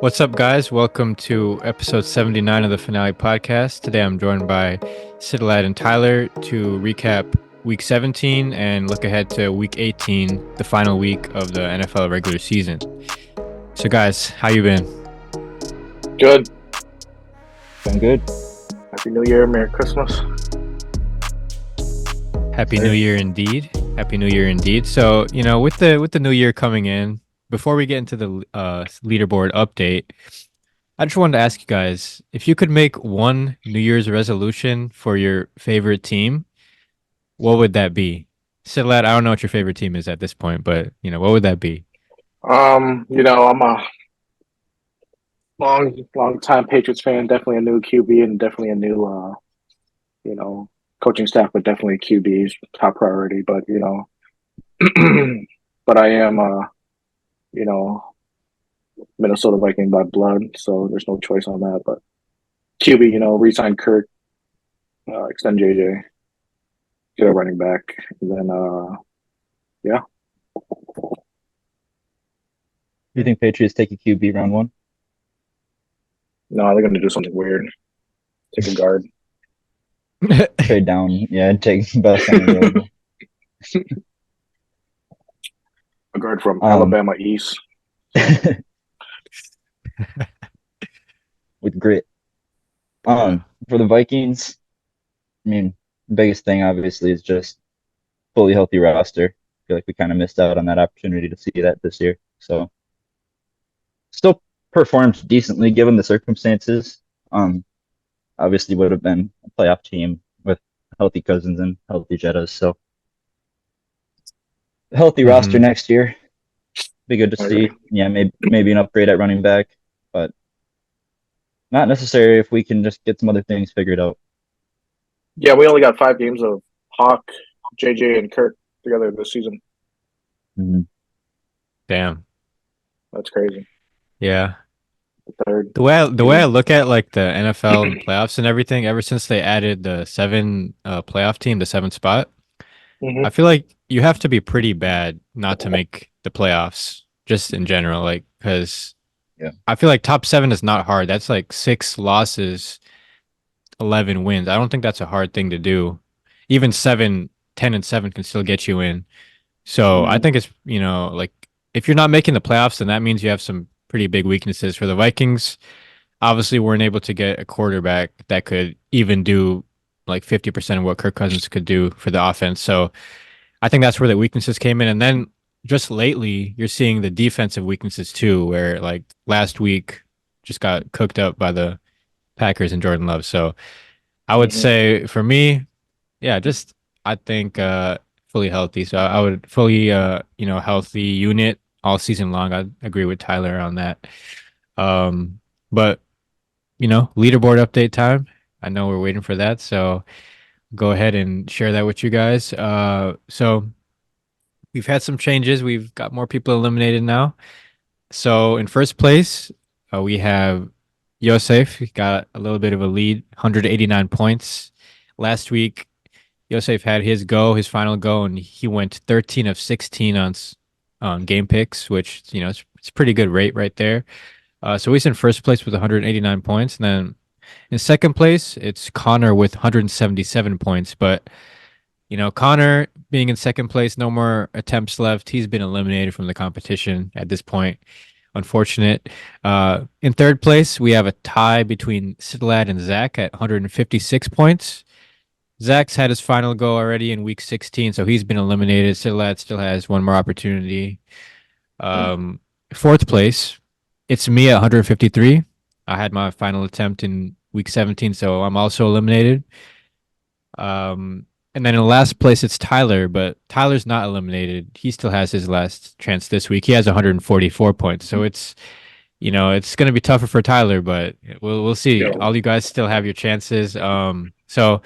What's up, guys? Welcome to episode 79 of the Finale Podcast. Today I'm joined by Cittilad and Tyler to recap week 17 and look ahead to week 18, the final week of the NFL regular season. So, guys, how you been? Good. Been good. Happy New Year. Merry Christmas. Happy New Year indeed. Happy New Year indeed. So, with the new year coming in, before we get into the leaderboard update, I just wanted to ask you guys if you could make one New Year's resolution for your favorite team, what would that be? Sidlad, I don't know what your favorite team is at this point, but what would that be? I'm a long time Patriots fan. Definitely a new QB and definitely a new coaching staff, but definitely QB is top priority. But but I am Minnesota Viking by blood, so there's no choice on that. But QB, re-sign Kirk, extend JJ, get a running back, and then yeah. Do you think Patriots take a QB round one? No, they're gonna do something weird. Take a guard. Trade down, yeah, take best on available. A guard from Alabama East. With grit. For the Vikings, I mean, the biggest thing obviously is just fully healthy roster. I feel like we kind of missed out on that opportunity to see that this year. So still performed decently given the circumstances. Obviously would have been a playoff team with healthy Cousins and healthy Jettas. So healthy roster next year. Be good to see. Yeah, maybe an upgrade at running back, but not necessary if we can just get some other things figured out. Yeah, we only got 5 games of Hawk, JJ, and Kurt together this season. Mm-hmm. Damn. That's crazy. Yeah. Third. The way I look at like the NFL playoffs and everything, ever since they added the 7 playoff team, the 7th spot, I feel like you have to be pretty bad not to make the playoffs, just in general. Like, because I feel like top 7 is not hard. That's like 6 losses, 11 wins. I don't think that's a hard thing to do. Even 7, 10 and 7 can still get you in. So I think it's, like if you're not making the playoffs, then that means you have some pretty big weaknesses. For the Vikings, obviously weren't able to get a quarterback that could even do like 50% of what Kirk Cousins could do for the offense. So I think that's where the weaknesses came in. And then just lately, you're seeing the defensive weaknesses too, where like last week just got cooked up by the Packers and Jordan Love. So I would say for me, just I think fully healthy. So I would fully healthy unit all season long. I agree with Tyler on that. But leaderboard update time. I know we're waiting for that, so go ahead and share that with you guys. So we've had some changes. We've got more people eliminated now. So in first place, we have Yosef. He got a little bit of a lead, 189 points. Last week, Yosef had his final go, and he went 13 of 16 on game picks, which it's a pretty good rate right there. So he's in first place with 189 points, and then in second place, it's Connor with 177 points. But Connor being in second place, no more attempts left. He's been eliminated from the competition at this point. Unfortunate. In third place, we have a tie between Cittilad and Zach at 156 points. Zach's had his final go already in week 16, so he's been eliminated. Cittilad still has one more opportunity. Fourth place, it's me at 153. I had my final attempt in week 17, so I'm also eliminated. And then in last place, it's Tyler, but Tyler's not eliminated. He still has his last chance this week. He has 144 points, so it's going to be tougher for Tyler, but we'll see. All you guys still have your chances. So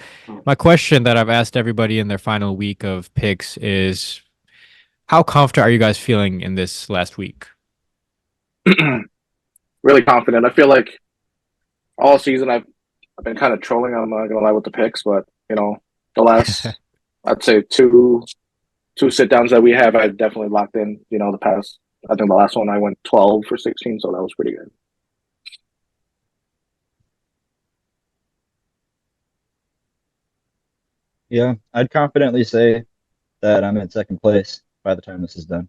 my question that I've asked everybody in their final week of picks is, how confident are you guys feeling in this last week? Really confident. I feel like all season I've been kind of trolling. I'm not gonna lie with the picks, but the last I'd say two sit downs that we have definitely locked in. The past, I think the last one I went 12 for 16, so that was pretty good. Yeah, I'd confidently say that I'm in second place by the time this is done.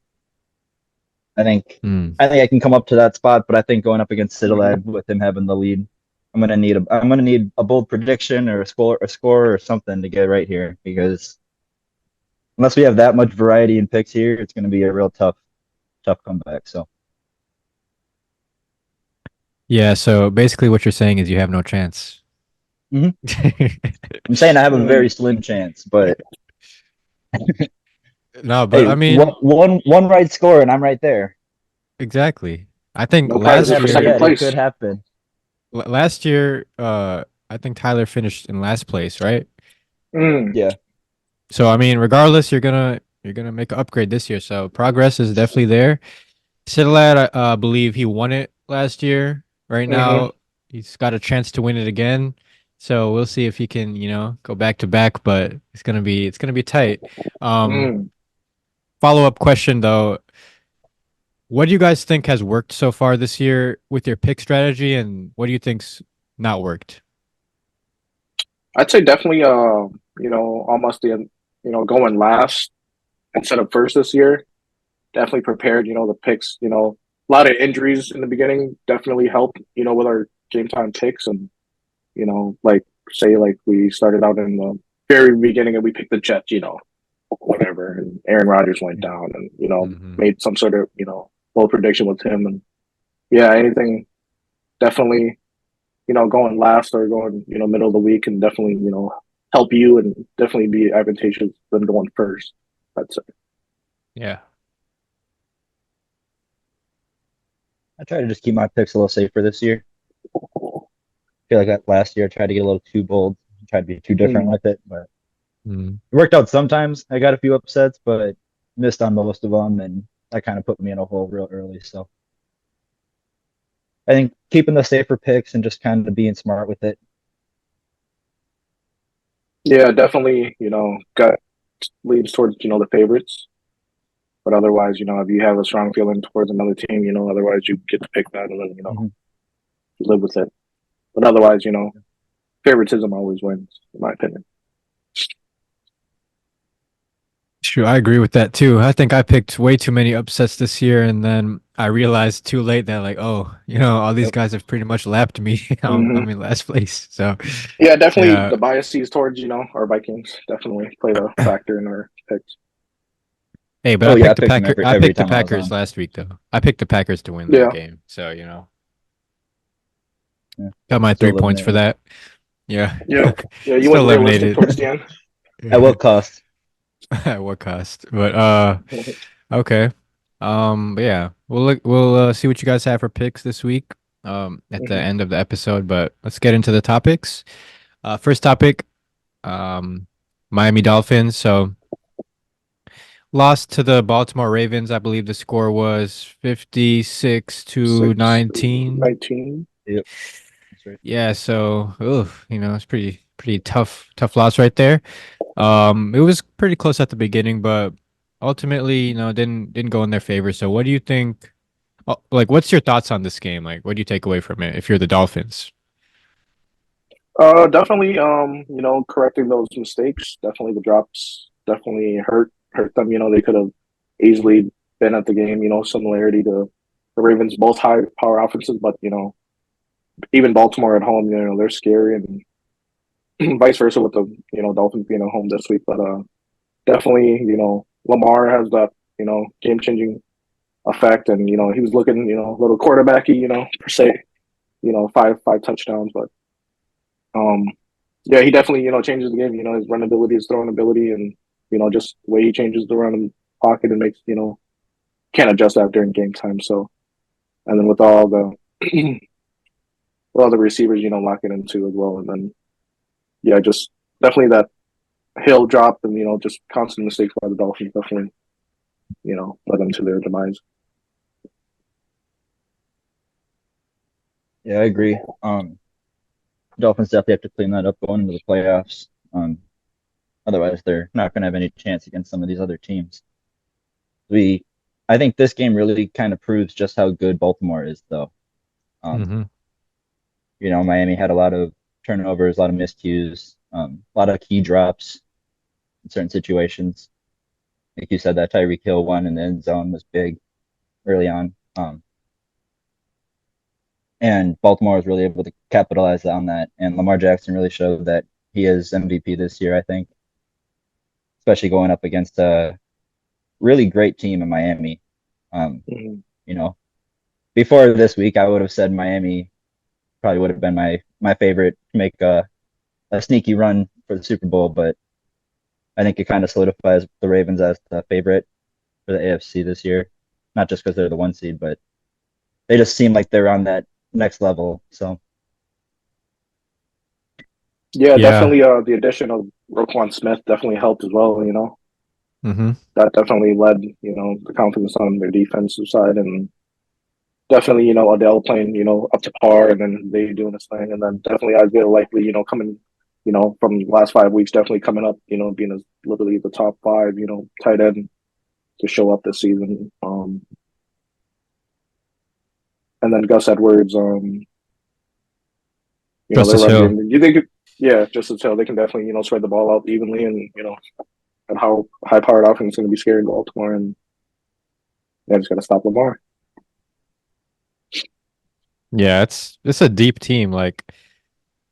I think Hmm. I think I can come up to that spot, but I think going up against Hmm. Cittilad with him having the lead, I'm gonna need a bold prediction or a score or something to get right here because unless we have that much variety in picks here, it's gonna be a real tough comeback. So Yeah, so basically what you're saying is you have no chance. Mhm. I'm saying I have a very Mm. slim chance, but No, but hey, I mean, one right score and I'm right there. exactly. I think No Hasn't prizes for happened second yet. It place. could happen. last year, I think Tyler finished in last place, right? Mm. Yeah. So I mean, regardless, you're gonna make an upgrade this year. So progress is definitely there. Cittilad, I believe he won it last year. Right Hmm. now, he's got a chance to win it again. So we'll see if he can, go back to back. But it's gonna be tight. Um, Mm. Follow up question though: what do you guys think has worked so far this year with your pick strategy, and what do you think's not worked? I'd say definitely, almost going last instead of first this year. Definitely prepared. The picks. A lot of injuries in the beginning definitely helped. With our game time picks, and like say like we started out in the very beginning and we picked the Jets. Whatever, and Aaron Rodgers went down, and Hmm. made some sort of bold prediction with him, and yeah, anything definitely going last or going, middle of the week can definitely, help you and definitely be advantageous than going first. That's it. Yeah. I try to just keep my picks a little safer this year. I feel like that last year I tried to get a little too bold, tried to be too different Mm. with it, but Mm. it worked out sometimes. I got a few upsets, but missed on most of them, and that kind of put me in a hole real early. So I think keeping the safer picks and just kind of being smart with it. Yeah, definitely, gut leads towards, the favorites. But otherwise, if you have a strong feeling towards another team, otherwise you get to pick that and then, Mhm. you live with it. But otherwise, favoritism always wins, in my opinion. True, I agree with that too. I think I picked way too many upsets this year, and then I realized too late that like, oh, all these Yep. guys have pretty much lapped me. I'm Hmm. in last place. So, Yeah, definitely yeah. the biases towards, our Vikings definitely played a factor in our picks. Hey, but Oh I yeah, I picked the picked them Packer. I every picked the time I was Packers on. last week though. I picked the Packers to win that Yeah. game. So Yeah, got my still 3 points for eliminated. that. Yeah, Yeah. Yeah, you still went realistic eliminated. towards the end. At what cost? At what cost? But okay. But yeah, we'll see what you guys have for picks this week. At the Hmm. end of the episode, but let's get into the topics. First topic, um, Miami Dolphins. So lost to the Baltimore Ravens. I believe the score was 56 to 6 19. 19. Yep, that's right. Yeah, so it's pretty tough loss right there. It was pretty close at the beginning, but ultimately, didn't go in their favor. So what do you think? Like, what's your thoughts on this game? Like, what do you take away from it if you're the Dolphins? Definitely, correcting those mistakes. Definitely the drops definitely hurt them. They could have easily been at the game. Similarity to the Ravens, both high power offenses, but even Baltimore at home, they're scary, and vice versa with the Dolphins being at home this week. But definitely, Lamar has that game changing effect, and he was looking a little quarterbacky, per se. Five touchdowns, but um, yeah, he definitely changes the game. His run ability, his throwing ability, and just the way he changes the run pocket and makes can't adjust that during game time. So and then with all the with all the receivers, locking into as well, and then yeah, just definitely that hill drop and just constant mistakes by the Dolphins definitely led them to their demise. Yeah, I agree. Dolphins definitely have to clean that up going into the playoffs. Otherwise, they're not going to have any chance against some of these other teams. We, I think this game really kind of proves just how good Baltimore is, though. Um, Hmm. Miami had a lot of turnovers, a lot of miscues, a lot of key drops. in certain situations. Like you said, that Tyreek Hill one in the end zone was big early on. And Baltimore was really able to capitalize on that. And Lamar Jackson really showed that he is MVP this year, I think, especially going up against a really great team in Miami. You know, before this week, I would have said Miami probably would have been my favorite to make a sneaky run for the Super Bowl, but I think it kind of solidifies the Ravens as the favorite for the AFC this year. Not just because they're the 1 seed, but they just seem like they're on that next level. So Yeah, Yeah. definitely. The addition of Roquan Smith definitely helped as well. Mm-hmm. That definitely led the confidence on their defensive side, and definitely Odell playing up to par, and then they doing this thing, and then definitely Isaiah likely coming from the last 5 weeks, definitely coming up, being literally the top five tight end to show up this season. And then Gus Edwards, their Justice run Hill. game. You think, yeah, just to tell they can definitely spread the ball out evenly, and and how high powered offense is going to be scaring Baltimore, and they just got to stop Lamar. Yeah, it's a deep team. Like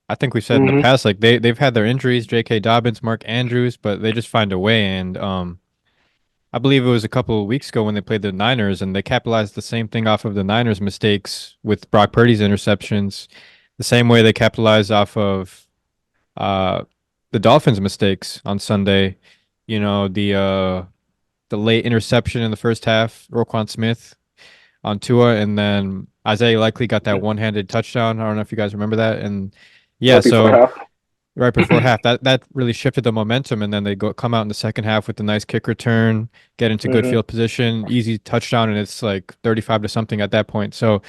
I think we've said in the past, like they've had their injuries, J.K. Dobbins, Mark Andrews, but they just find a way. And I believe it was a couple of weeks ago when they played the Niners, and they capitalized the same thing off of the Niners' mistakes with Brock Purdy's interceptions, the same way they capitalized off of uh, the Dolphins' mistakes on Sunday. The late interception in the first half, Roquan Smith on Tua, and then Isaiah likely got that one-handed touchdown. I don't know if you guys remember that. And yeah, Right before so half. right before half, that really shifted the momentum, and then they come out in the second half with a nice kick return, get into good field position, easy touchdown, and it's like 35 to something at that point. So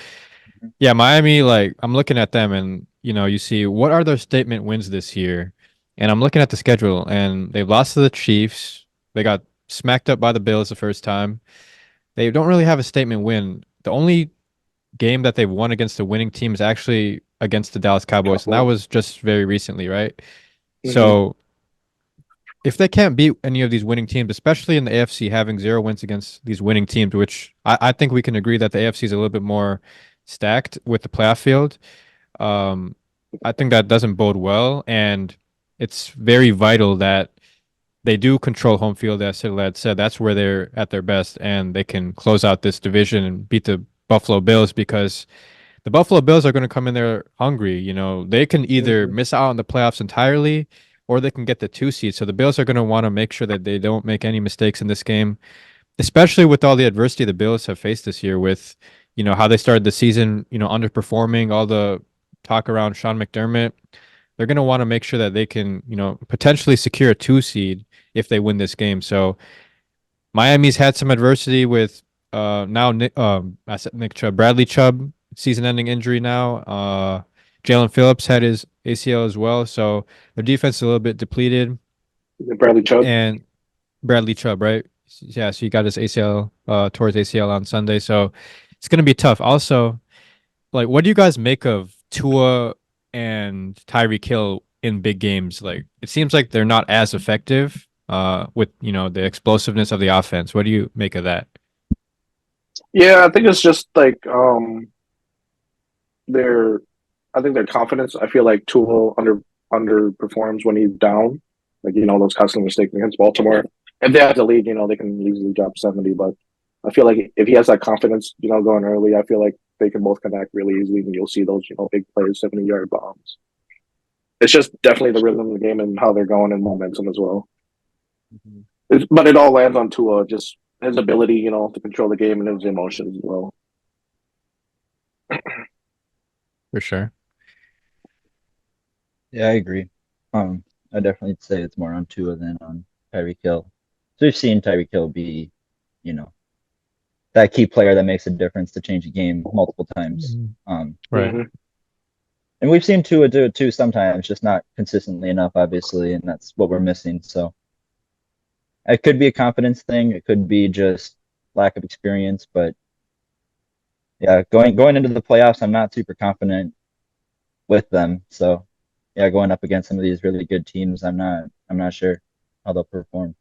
yeah, Miami, like I'm looking at them, and you see what are their statement wins this year, and I'm looking at the schedule, and they've lost to the Chiefs. They got smacked up by the Bills the first time. They don't really have a statement win. The only game that they've won against the winning team is actually against the Dallas Cowboys, and that was just very recently, right? So if they can't beat any of these winning teams, especially in the AFC, having 0 wins against these winning teams, which I think we can agree that the AFC is a little bit more stacked with the playoff field. Um, I think that doesn't bode well, and it's very vital that they do control home field, as Cittilad said. That's where they're at their best, and they can close out this division and beat the Buffalo Bills, because the Buffalo Bills are going to come in there hungry. They can either miss out on the playoffs entirely, or they can get the 2 seed. So the Bills are going to want to make sure that they don't make any mistakes in this game, especially with all the adversity the Bills have faced this year with, how they started the season, underperforming, all the talk around Sean McDermott. They're going to want to make sure that they can, potentially secure a 2 seed if they win this game. So Miami's had some adversity with now I said Nick Chubb, Bradley Chubb, season-ending injury now. Jalen Phillips had his ACL as well, so their defense is a little bit depleted. Bradley Chubb. And Bradley Chubb, right? Yeah, so he got his ACL, towards ACL on Sunday, so it's gonna be tough. Also, like, what do you guys make of Tua and Tyreek Hill in big games? Like, it seems like they're not as effective with the explosiveness of the offense. What do you make of that? Yeah, I think it's just like their I think their confidence. I feel like Tua underperforms when he's down. Like those costly mistakes against Baltimore. If they have the lead, they can easily drop 70. But I feel like if he has that confidence, going early, I feel like they can both connect really easily, and you'll see those big plays, 70-yard bombs. It's just definitely the rhythm of the game and how they're going and momentum as well. But it all lands on Tua, just his ability, to control the game and his emotions as well. For sure. yeah, I agree. I definitely say it's more on Tua than on Tyreek Hill. So we've seen Tyreek Hill be, you know, that key player that makes a difference to change a game multiple times. Right. And we've seen Tua do it too sometimes, just not consistently enough, obviously, and that's what we're missing. So it could be a confidence thing. It could be just lack of experience, but yeah, going into the playoffs, I'm not super confident with them. So yeah, going up against some of these really good teams, I'm not sure. how they'll perform.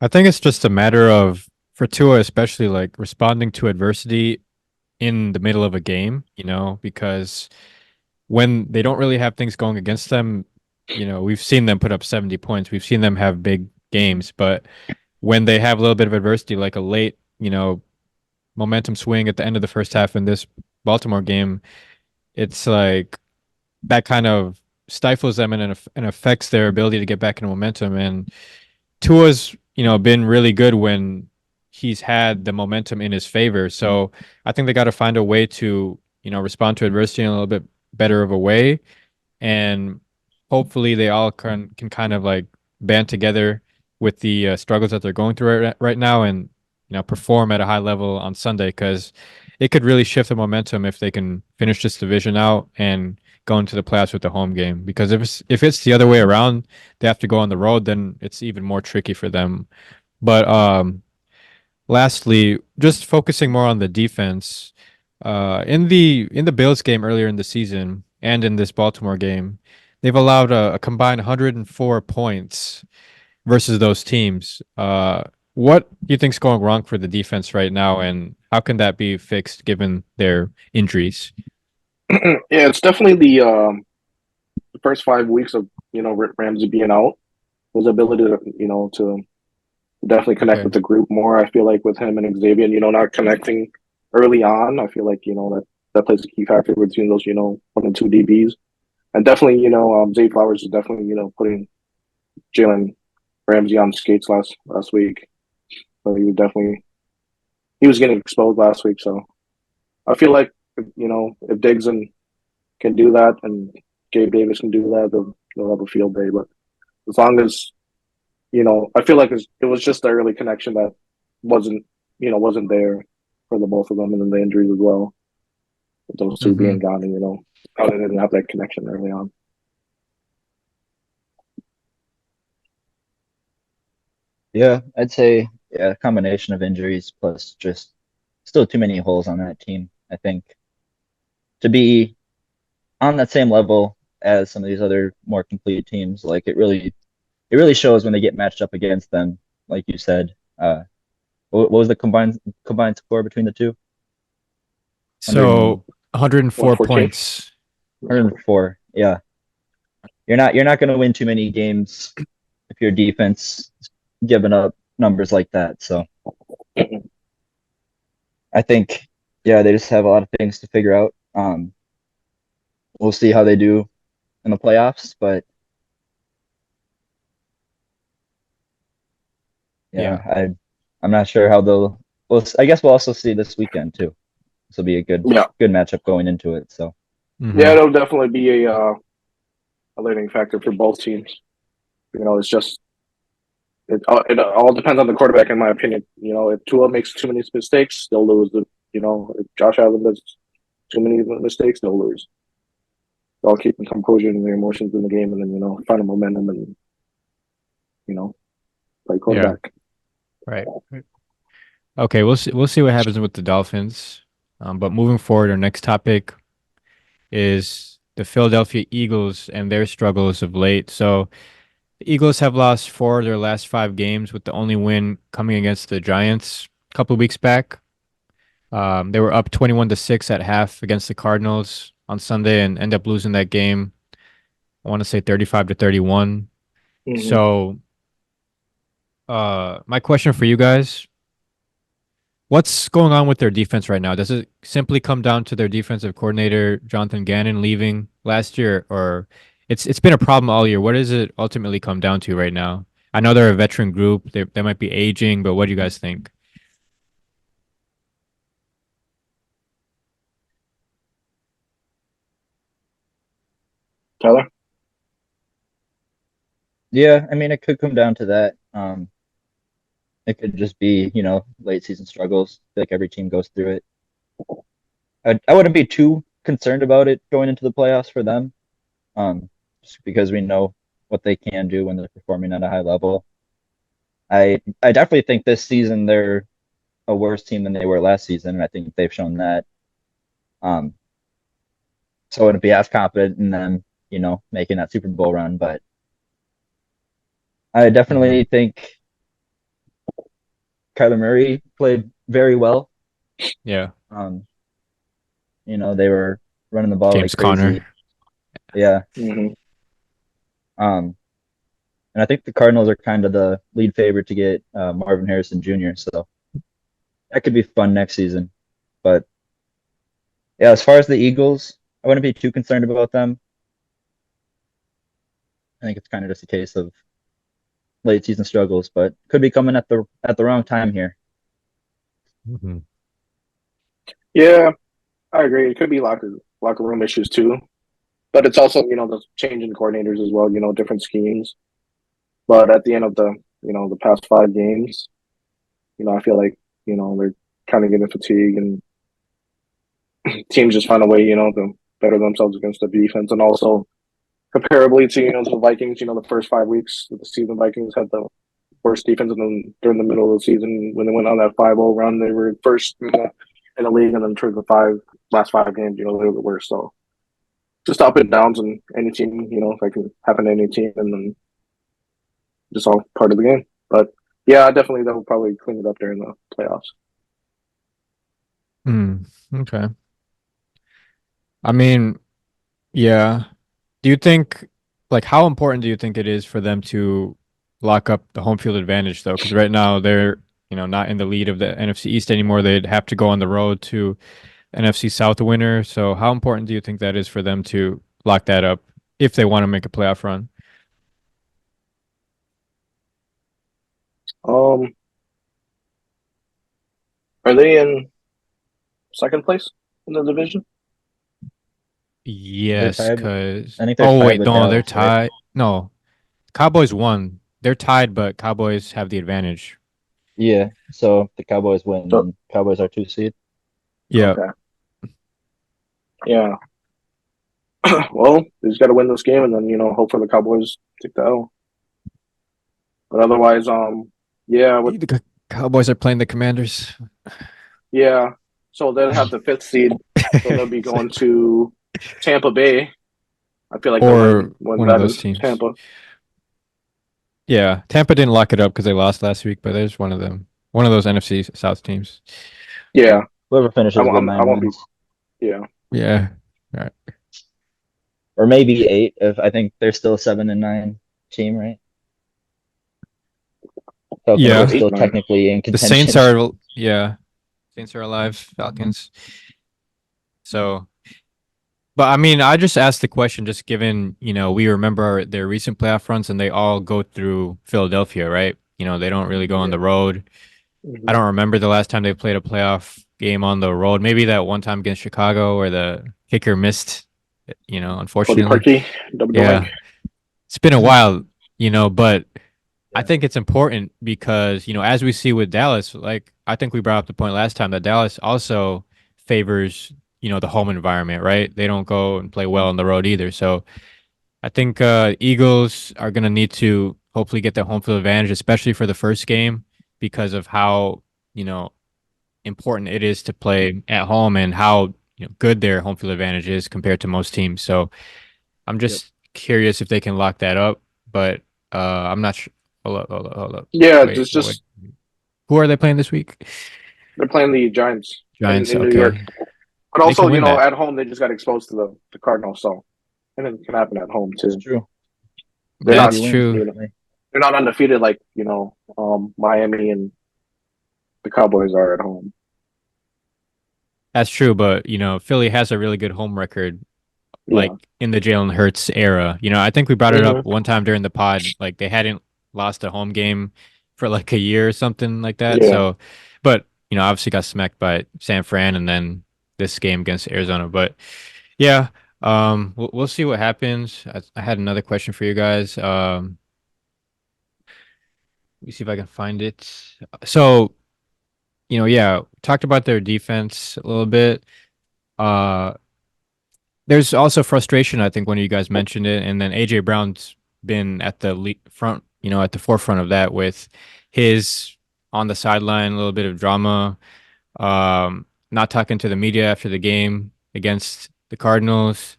I think it's just a matter of, for Tua especially, like responding to adversity in the middle of a game, because when they don't really have things going against them, we've seen them put up 70 points. We've seen them have big games, but when they have a little bit of adversity, like a late, momentum swing at the end of the first half in this Baltimore game, it's like that kind of stifles them and affects their ability to get back into momentum. And Tua's, been really good when he's had the momentum in his favor. So I think they got to find a way to, respond to adversity in a little bit better of a way. And hopefully they all can kind of like band together with the struggles that they're going through right now and, perform at a high level on Sunday, because it could really shift the momentum if they can finish this division out and go into the playoffs with the home game. Because if it's the other way around, they have to go on the road, then it's even more tricky for them. But lastly, just focusing more on the defense, in the Bills game earlier in the season and in this Baltimore game, they've allowed a combined 104 points versus those teams. What do you think's going wrong for the defense right now, and how can that be fixed given their injuries? Yeah, it's definitely the first 5 weeks of Ramsey being out. His ability to to definitely connect Okay. with the group more. I feel like with him and Xavier, not connecting early on. I feel like that plays a key factor between those 1 and 2 DBs. And definitely Zay Flowers is definitely putting Jalen Ramsey on skates last week. So he was getting exposed last week. So I feel like if Diggs can do that and Gabe Davis can do that, they'll have a field day. But as long as I feel like it was just the early connection that wasn't there for the both of them, and then the injuries as well. With those two being Hmm. gone, and how they didn't have that connection early on. Yeah, I'd say yeah, a combination of injuries plus just still too many holes on that team. I think to be on that same level as some of these other more complete teams, like it really shows when they get matched up against them. Like you said, what was the combined score between the two? 100 So 104 114. points. 104. Yeah, you're not going to win too many games if your defense is giving up numbers like that. So I think yeah, they just have a lot of things to figure out. We'll see how they do in the playoffs, but yeah, Yeah. I'm not sure how they'll. Well, I guess we'll also see this weekend too. This will be a good Yeah, good matchup going into it. So yeah, Hmm. it'll definitely be a learning factor for both teams. It's just it all depends on the quarterback, in my opinion. If Tua makes too many mistakes, they'll lose. If Josh Allen does too many mistakes, they'll lose. They'll keep them composure and their emotions in the game, and then find a momentum and play Yeah. quarterback. Right. Okay, we'll see what happens with the Dolphins. But moving forward, our next topic is the Philadelphia Eagles and their struggles of late. So the Eagles have lost 4 of their last 5 games, with the only win coming against the Giants a couple of weeks back. They were up 21-6 at half against the Cardinals on Sunday and end up losing that game. I want to say 35-31. Mm-hmm. So, my question for you guys: what's going on with their defense right now? Does it simply come down to their defensive coordinator, Jonathan Gannon, leaving last year, or it's been a problem all year? What does it ultimately come down to right now? I know they're a veteran group. They might be aging, but what do you guys think? Tyler. yeah, I mean it could come down to that. It could just be late season struggles. I feel like every team goes through it. I wouldn't be too concerned about it going into the playoffs for them, just because we know what they can do when they're performing at a high level. I definitely think this season they're a worse team than they were last season, and I think they've shown that. Um, so I wouldn't be as confident in them, making that Super Bowl run. But I definitely think Kyler Murray played very well. Yeah. Um, they were running the ball like James crazy. Conner. Yeah. Mm-hmm. Um, and I think the Cardinals are kind of the lead favorite to get Marvin Harrison Jr. So that could be fun next season. But yeah, as far as the Eagles, I wouldn't be too concerned about them. I think it's kind of just a case of late season struggles, but could be coming at the wrong time here. Mhm. Yeah, I agree. It could be locker room issues too, but it's also the changing coordinators as well. Different schemes. But at the end of the past 5 games, I feel like they're kind of getting fatigued, and teams just find a way to better themselves against the defense, and also comparably to the Vikings. The first 5 weeks of the season, Vikings had the worst defense, and then during the middle of the season, when they went on that 5-0 run, they were first in the league, and then through the last 5 games, they were the worst. So just up and downs in any team, if that can happen to any team, and then just all part of the game. But yeah, definitely they'll probably clean it up during the playoffs. Okay. I mean, yeah. Do you think, like, how important do you think it is for them to lock up the home field advantage, though? Because right now they're, not in the lead of the NFC East anymore. They'd have to go on the road to NFC South winner. So how important do you think that is for them to lock that up if they want to make a playoff run? Um, are they in second place in the division? They're Yes, tied. because I think they're oh tied wait, with no, they're Dallas, right? tied. No, Cowboys won. They're tied, but Cowboys have the advantage. Yeah. So if the Cowboys win, So then Cowboys are 2 seed. Yeah. okay, yeah. Well, they just got to win this game, and then hope for the Cowboys take the L. But otherwise, yeah, The Cowboys are playing the Commanders. yeah. So they'll have the fifth seed, so they'll be going to Tampa Bay. I feel like they'll win Or win one of that those in teams. Tampa. Yeah, Tampa didn't lock it up because they lost last week, but there's one of them. One of those NFC South teams. Yeah, Whoever finishes with I nine won't be. wins, Yeah, Yeah. All right. or maybe 8. If I think they're still 7-9 team, right? Falcons are Yeah. eight still nine. technically in The Saints contention. are, yeah. Saints are alive. Falcons. So, but I mean, I just asked the question just given, we remember their recent playoff runs and they all go through Philadelphia, right? They don't really go on Yeah. the road. I Mm-hmm. don't remember the last time they played a playoff game on the road. Maybe that one time against Chicago where the kicker missed, Cody unfortunately. Parkey, double doink. Yeah. It's been a while, but I Yeah. think it's important because, as we see with Dallas, like I think we brought up the point last time that Dallas also favors, the home environment, right? They don't go and play well on the road either. So I think Eagles are going to need to hopefully get the home field advantage, especially for the first game because of how, you know, important it is to play at home and how good their home field advantage is compared to most teams. So I'm Yep. just curious if they can lock that up, but I'm not sure. Hold up. Yeah, Wait, it's wait. just Who are they playing this week? they're playing the Giants Giants. in New York, Okay, but they also can win that. at home they just got exposed to the Cardinals, so and it can happen at home It's too. true. They're Yeah, if not you That's win, true. definitely. they're not undefeated like Miami and the Cowboys are at home. That's true. But Philly has a really good home record, like Yeah. in the Jalen Hurts era. I think we brought it up Mm-hmm. one time during the pod. Like they hadn't lost a home game for like a year or something like that. Yeah. So, but obviously got smacked by San Fran and then this game against Arizona. But yeah, we'll see what happens. I had another question for you guys. Let me see if I can find it. So, yeah, talked about their defense a little bit. Uh, there's also frustration, I think, when you guys mentioned it, and then AJ Brown's been at the front, at the forefront of that with his on the sideline, a little bit of drama, not talking to the media after the game against the Cardinals,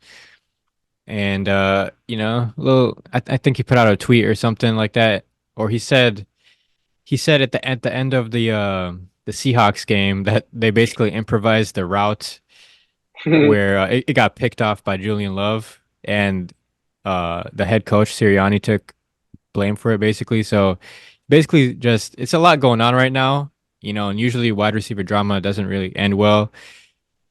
and a little. I think he put out a tweet or something like that or he said at the end of the Seahawks game that they basically improvised the route where it got picked off by Julian Love, and the head coach Sirianni took blame for it basically. So basically, just it's a lot going on right now, and usually wide receiver drama doesn't really end well.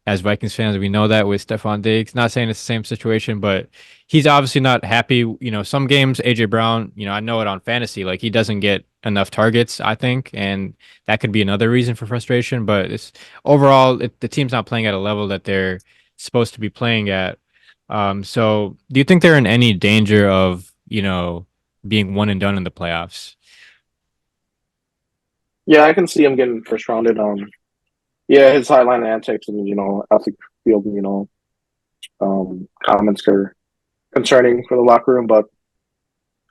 As Vikings fans, we know that with Stephon Diggs. Not saying it's the same situation, but he's obviously not happy. Some games AJ Brown, I know it on fantasy, like he doesn't get enough targets, I think, and that could be another reason for frustration. But it's overall, the team's not playing at a level that they're supposed to be playing at. So do you think they're in any danger of, being one and done in the playoffs? Yeah, I can see him getting first rounded. Yeah, his sideline antics and off the field, comments are concerning for the locker room. But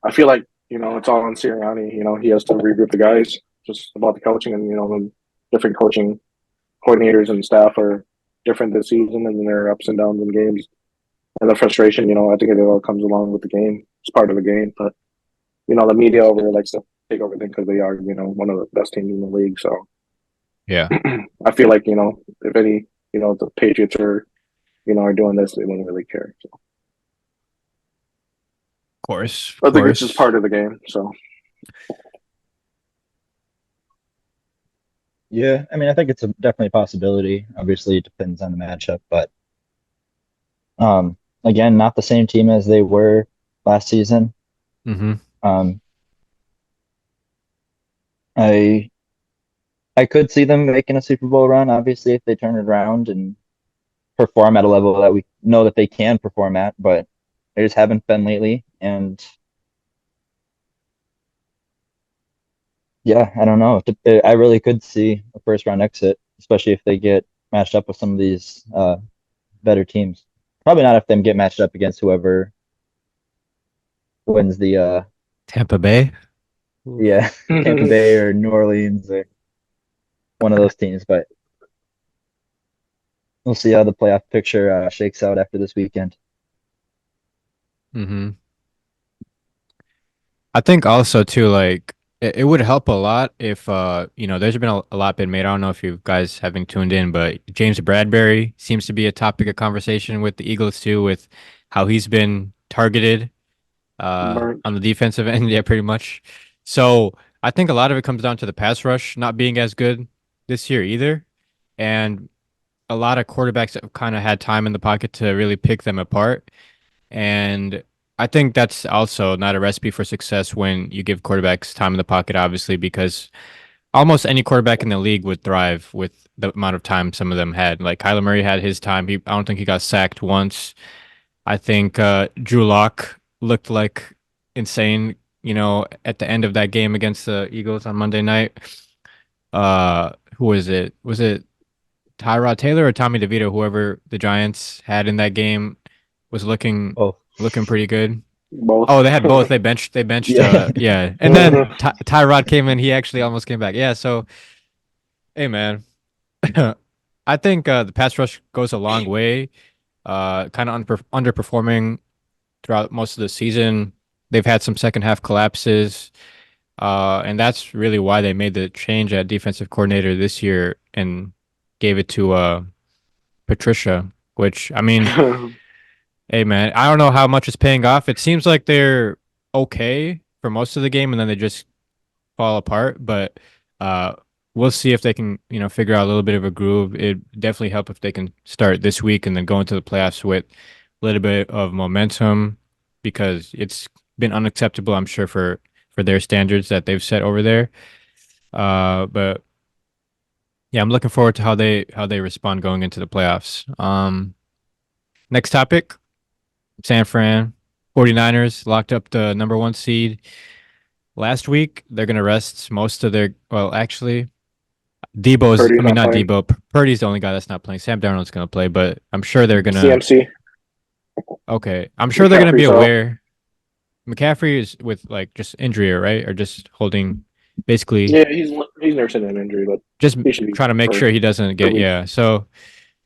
I feel like it's all on Sirianni. He has to regroup the guys just about the coaching, and the different coaching coordinators and staff are different this season, and there are ups and downs in games, and the frustration. I think it all comes along with the game. It's part of the game, but the media over there likes to take over things because they are one of the best teams in the league. So Yeah, of I feel like if any the Patriots are doing this, they wouldn't really care. So course, I of think it's just course. part of the game. So Yeah, I mean, I think it's definitely a possibility. Obviously, it depends on the matchup, but again, not the same team as they were last season. Mm-hmm. Um, I I could see them making a Super Bowl run, obviously, if they turn it around and perform at a level that we know that they can perform at, but they just haven't been lately. And yeah, I don't know. I really could see a first round exit, especially if they get matched up with some of these better teams. Probably not if them get matched up against whoever wins the Tampa Bay. Oof. yeah, Tampa Bay or New Orleans or one of those teams, but we'll see how the playoff picture shakes out after this weekend. Mm-hmm. I think also too, like it would help a lot if there's been a lot been made. I don't know if you guys haven't tuned in, but James Bradbury seems to be a topic of conversation with the Eagles too, with how he's been targeted Burnt. on the defensive end, yeah, pretty much. So I think a lot of it comes down to the pass rush not being as good this year either. And a lot of quarterbacks have kind of had time in the pocket to really pick them apart. And I think that's also not a recipe for success when you give quarterbacks time in the pocket, obviously, because almost any quarterback in the league would thrive with the amount of time some of them had. Like Kyler Murray had his time. I don't think he got sacked once. I think Drew Lock looked like insane, at the end of that game against the Eagles on Monday night. Who was it? Was it Tyrod Taylor or Tommy DeVito? Whoever the Giants had in that game was Oh, looking pretty good. Both. Oh, they had both. They benched. yeah. Yeah, and then Tyrod came in. He actually almost came back. Yeah. So, hey, man, I think the pass rush goes a long way. Kind of underperforming throughout most of the season. They've had some second half collapses, and that's really why they made the change at defensive coordinator this year and gave it to Patricia. Which I mean, hey man, I don't know how much is paying off. It seems like they're okay for most of the game, and then they just fall apart. But uh, we'll see if they can, figure out a little bit of a groove. It definitely help if they can start this week and then go into the playoffs with a little bit of momentum, because it's been unacceptable, I'm sure, for their standards that they've set over there. But yeah, I'm looking forward to how they respond going into the playoffs. Next topic, San Fran 49ers locked up the number one seed last week. They're going to rest most of their, well, actually, Purdy's not not playing. Debo. Purdy's the only guy that's not playing. Sam Darnold's going to play, but I'm sure they're going to, CMC. okay. I'm sure they're going to be McCaffrey's out. aware. McCaffrey is with like just injury, right? Or just holding, basically Yeah, he's nursing an injury, but just he should be trying to make for sure he doesn't for get, week. yeah. So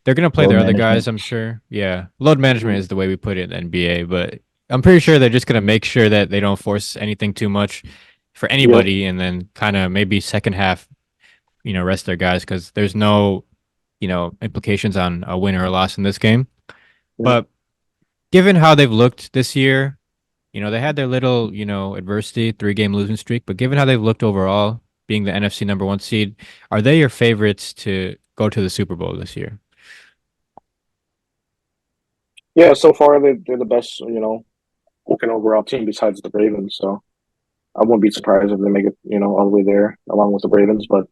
they're going to play Load their other guys, management. I'm sure. Yeah. Load management Mhm. is the way we put it in NBA, but I'm pretty sure they're just going to make sure that they don't force anything too much. for anybody, and then kind of maybe second half, rest their guys because there's no, implications on a win or a loss in this game. Yeah. But given how they've looked this year, they had their little, adversity, 3-game losing streak, but given how they've looked overall, being the NFC number 1 seed, are they your favorites to go to the Super Bowl this year? Yeah, so far they're the best, looking overall team besides the Ravens. So I wouldn't be surprised if they make it, all the way there along with the Ravens. But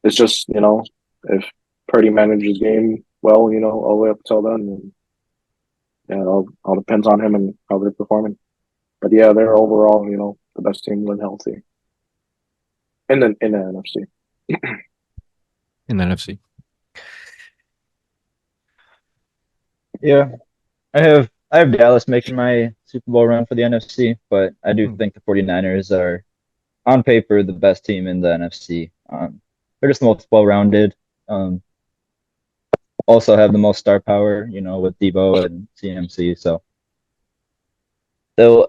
it's just, if Purdy manages game well, all the way up until then, and yeah, it all depends on him and how they're performing. But yeah, they're overall, the best team when healthy in the NFC. In the NFC. Yeah, I have Dallas making my Super Bowl run for the NFC, but I do think the 49ers are on paper the best team in the NFC. They're just the most well-rounded. Also have the most star power, with Debo and CMC. So though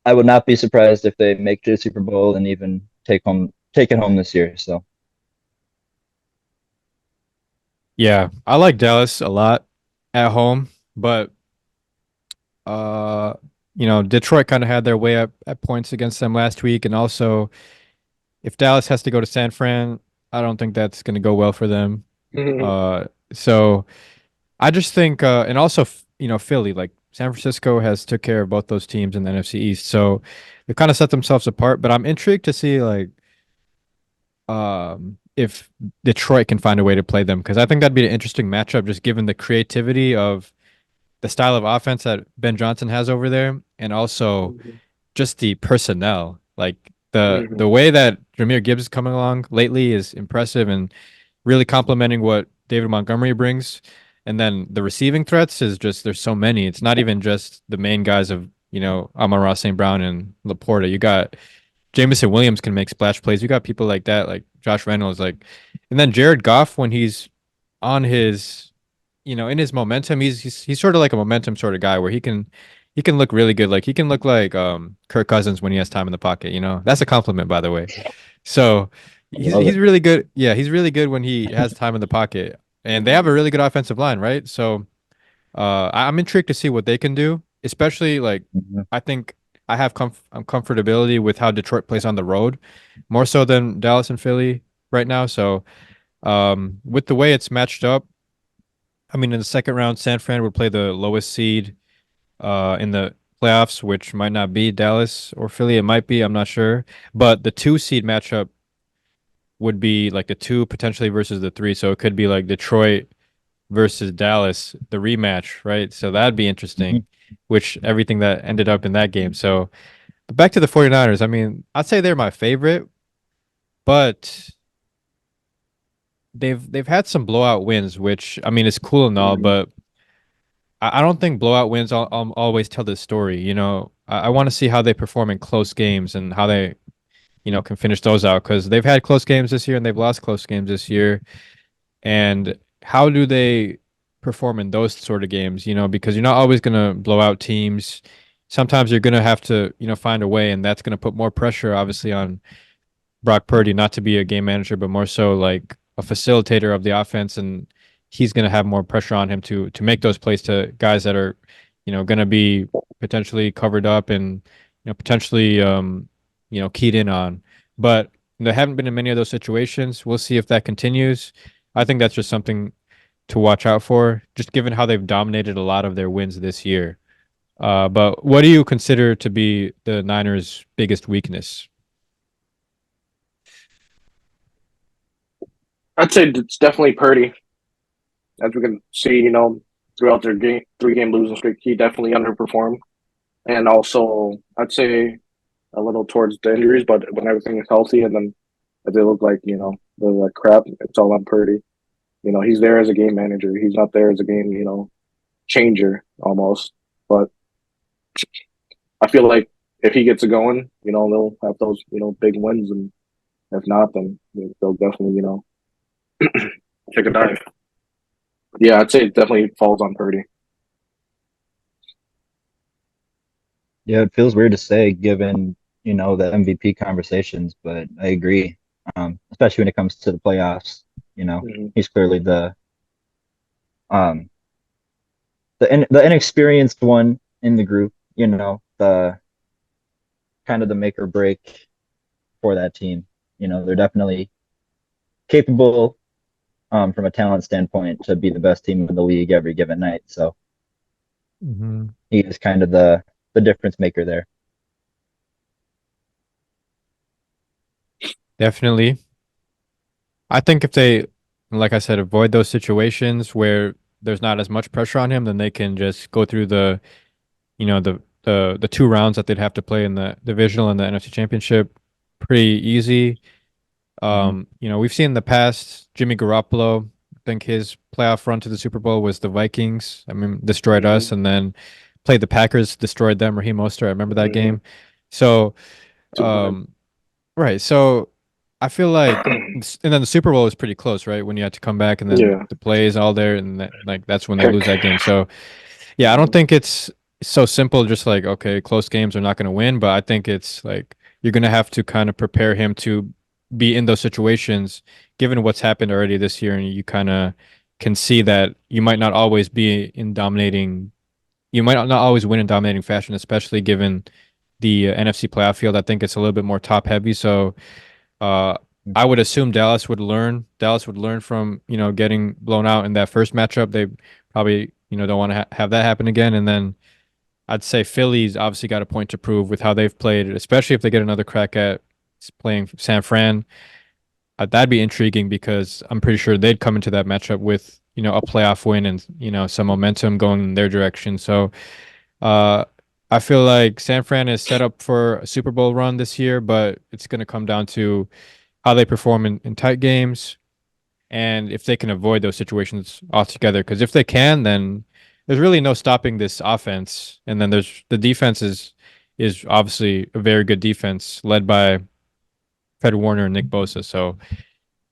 I would not be surprised if they make the Super Bowl and even take it home this year. So Yeah, I like Dallas a lot at home, but uh, Detroit kind of had their way up at points against them last week, and also if Dallas has to go to San Fran, I don't think that's going to go well for them. So I just think, and also, Philly, like San Francisco has took care of both those teams in the NFC East, so they kind of set themselves apart. But I'm intrigued to see like if Detroit can find a way to play them because I think that'd be an interesting matchup, just given the creativity of the style of offense that Ben Johnson has over there, and also just the personnel. Like the way that Jahmyr Gibbs is coming along lately is impressive and really complimenting what David Montgomery brings. And then the receiving threats is just there's so many. It's not even just the main guys of, Amon-Ra St. Brown and Laporta. You got Jameson Williams can make splash plays. You got people like that, like Josh Reynolds, and then Jared Goff when he's on his, in his momentum, he's sort of like a momentum sort of guy where he can look really good. Like he can look like Kirk Cousins when he has time in the pocket. That's a compliment, by the way. So he's really good. Yeah, he's really good when he has time in the pocket, and they have a really good offensive line, right? So I'm intrigued to see what they can do, especially like I think I have comfortability with how Detroit plays on the road, more so than Dallas and Philly right now. So with the way it's matched up, I mean, in the second round, San Fran would play the lowest seed in the playoffs, which might not be Dallas or Philly. It might be, I'm not sure. But the 2 seed matchup would be like the 2 potentially versus the 3. So it could be like Detroit versus Dallas, the rematch, right? So that'd be interesting, which everything that ended up in that game. So but back to the 49ers. I mean, I'd say they're my favorite, but they've had some blowout wins, which I mean is cool and all, but I don't think blowout wins always tell the story. I want to see how they perform in close games and how they, can finish those out because they've had close games this year and they've lost close games this year. And how do they perform in those sort of games? Because you're not always going to blow out teams. Sometimes you're going to have to, find a way, and that's going to put more pressure, obviously, on Brock Purdy not to be a game manager, but more so like a facilitator of the offense, and he's going to have more pressure on him to make those plays to guys that are, going to be potentially covered up and potentially keyed in on. But there haven't been in many of those situations. We'll see if that continues. I think that's just something to watch out for, just given how they've dominated a lot of their wins this year. But what do you consider to be the Niners' biggest weakness? I'd say it's definitely Purdy, as we can see, throughout their 3-game losing streak, he definitely underperformed. And also, I'd say a little towards the injuries, but when everything is healthy and then if they look like, they're like crap, it's all on Purdy. He's there as a game manager. He's not there as a game, changer almost. But I feel like if he gets it going, they'll have those, big wins. And if not, then they'll definitely, take a dive. Yeah, I'd say it definitely falls on Purdy. Yeah, it feels weird to say given the MVP conversations, but I agree. Especially when it comes to the playoffs, he's clearly um the inexperienced one in the group, the kind of the make or break for that team. They're definitely capable from a talent standpoint to be the best team in the league every given night. So he is kind of the difference maker there. Definitely. I think if they, like I said, avoid those situations where there's not as much pressure on him, then they can just go through the two rounds that they'd have to play in the divisional and the NFC Championship pretty easy. We've seen in the past Jimmy Garoppolo. I think his playoff run to the Super Bowl was the Vikings. I mean, destroyed us, and then played the Packers, destroyed them. Raheem Mostert, I remember that game. So, right. So, I feel like, and then the Super Bowl was pretty close, right? When you had to come back, and then the plays all there, and that's when they lose that game. So, yeah, I don't think it's so simple. Just like, okay, close games are not going to win, but I think it's like you're going to have to kind of prepare him to be in those situations, given what's happened already this year, and you kind of can see that you might not always be in dominating. You might not always win in dominating fashion, especially given the NFC playoff field. I think it's a little bit more top heavy, so uh, I would assume Dallas would learn. Dallas would learn from getting blown out in that first matchup. They probably don't want to have that happen again. And then I'd say Philly's obviously got a point to prove with how they've played, especially if they get another crack at playing San Fran. That'd be intriguing because I'm pretty sure they'd come into that matchup with a playoff win and some momentum going in their direction. So uh, I feel like San Fran is set up for a Super Bowl run this year, but it's going to come down to how they perform in tight games and if they can avoid those situations altogether. Because if they can, then there's really no stopping this offense. And then there's the defense is obviously a very good defense led by Fred Warner and Nick Bosa. So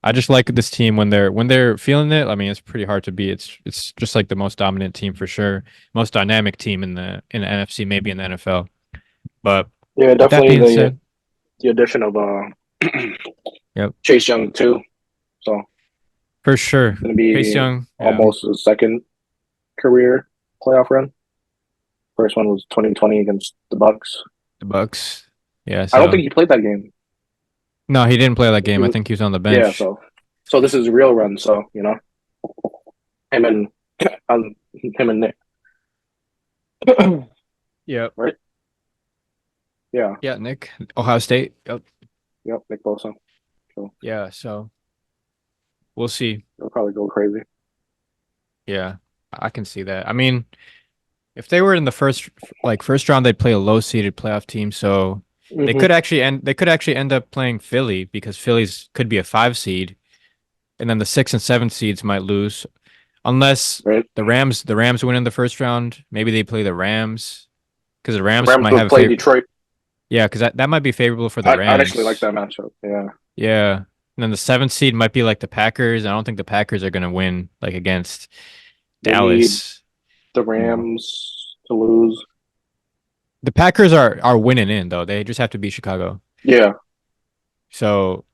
I just like this team when they're feeling it. I mean, it's pretty hard to beat. It's just like the most dominant team for sure, most dynamic team in the NFC, maybe in the NFL. But yeah, with that definitely being said, the addition of yep, Chase Young too. So for sure, going to Chase be Young, yeah, almost his second career playoff run. First one was 2020 against the Bucks. the Bucks, yeah. I don't So think he played that game. no, he didn't play that He game. I was, think he was on the yeah, bench. so this is a real run. So him and him and Nick, Yep. right? Yeah, Yeah, Nick, Ohio State. Yep. yep, Nick Bosa. So Yeah. So we'll see. they'll probably go crazy. Yeah, I can see that. I mean, if they were in the first round, they'd play a low seeded playoff team. So they could actually end up playing Philly because Philly's could be a 5 seed, and then the 6 and 7 seeds might lose unless Right? the Rams win in the first round. Maybe they play the Rams because the The Rams Rams might would have play Detroit. yeah, because that might be favorable for the I'd actually like Rams. that matchup. Yeah, Yeah. And then the 7th seed might be like the Packers. I don't think the Packers are gonna win like against they need Dallas. the You know. Rams to lose. The Packers are winning in though. They just have to beat Chicago. Yeah, So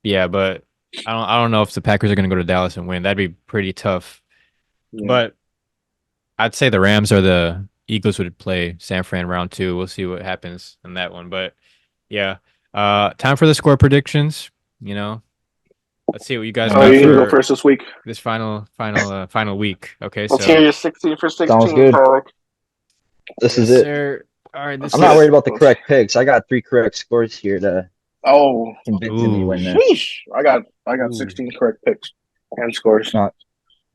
yeah, but I don't know if the Packers are gonna go to Dallas and win. That'd be pretty tough. yeah. But I'd say the Rams or the Eagles would play San Fran round two. We'll see what happens in that one. But yeah. Time for the score predictions. You know, let's see what you guys All Oh, right, got you can go shoot. for first this week. this final week. Okay, Let's hear so your 16 for Sounds 16, good. Tarek. This yes, is it. sir. All right, this I'm not is worried about the correct picks. I got 3 correct scores here to Oh, convincingly ooh, win this. sheesh. I got ooh. 16 correct picks and scores. Not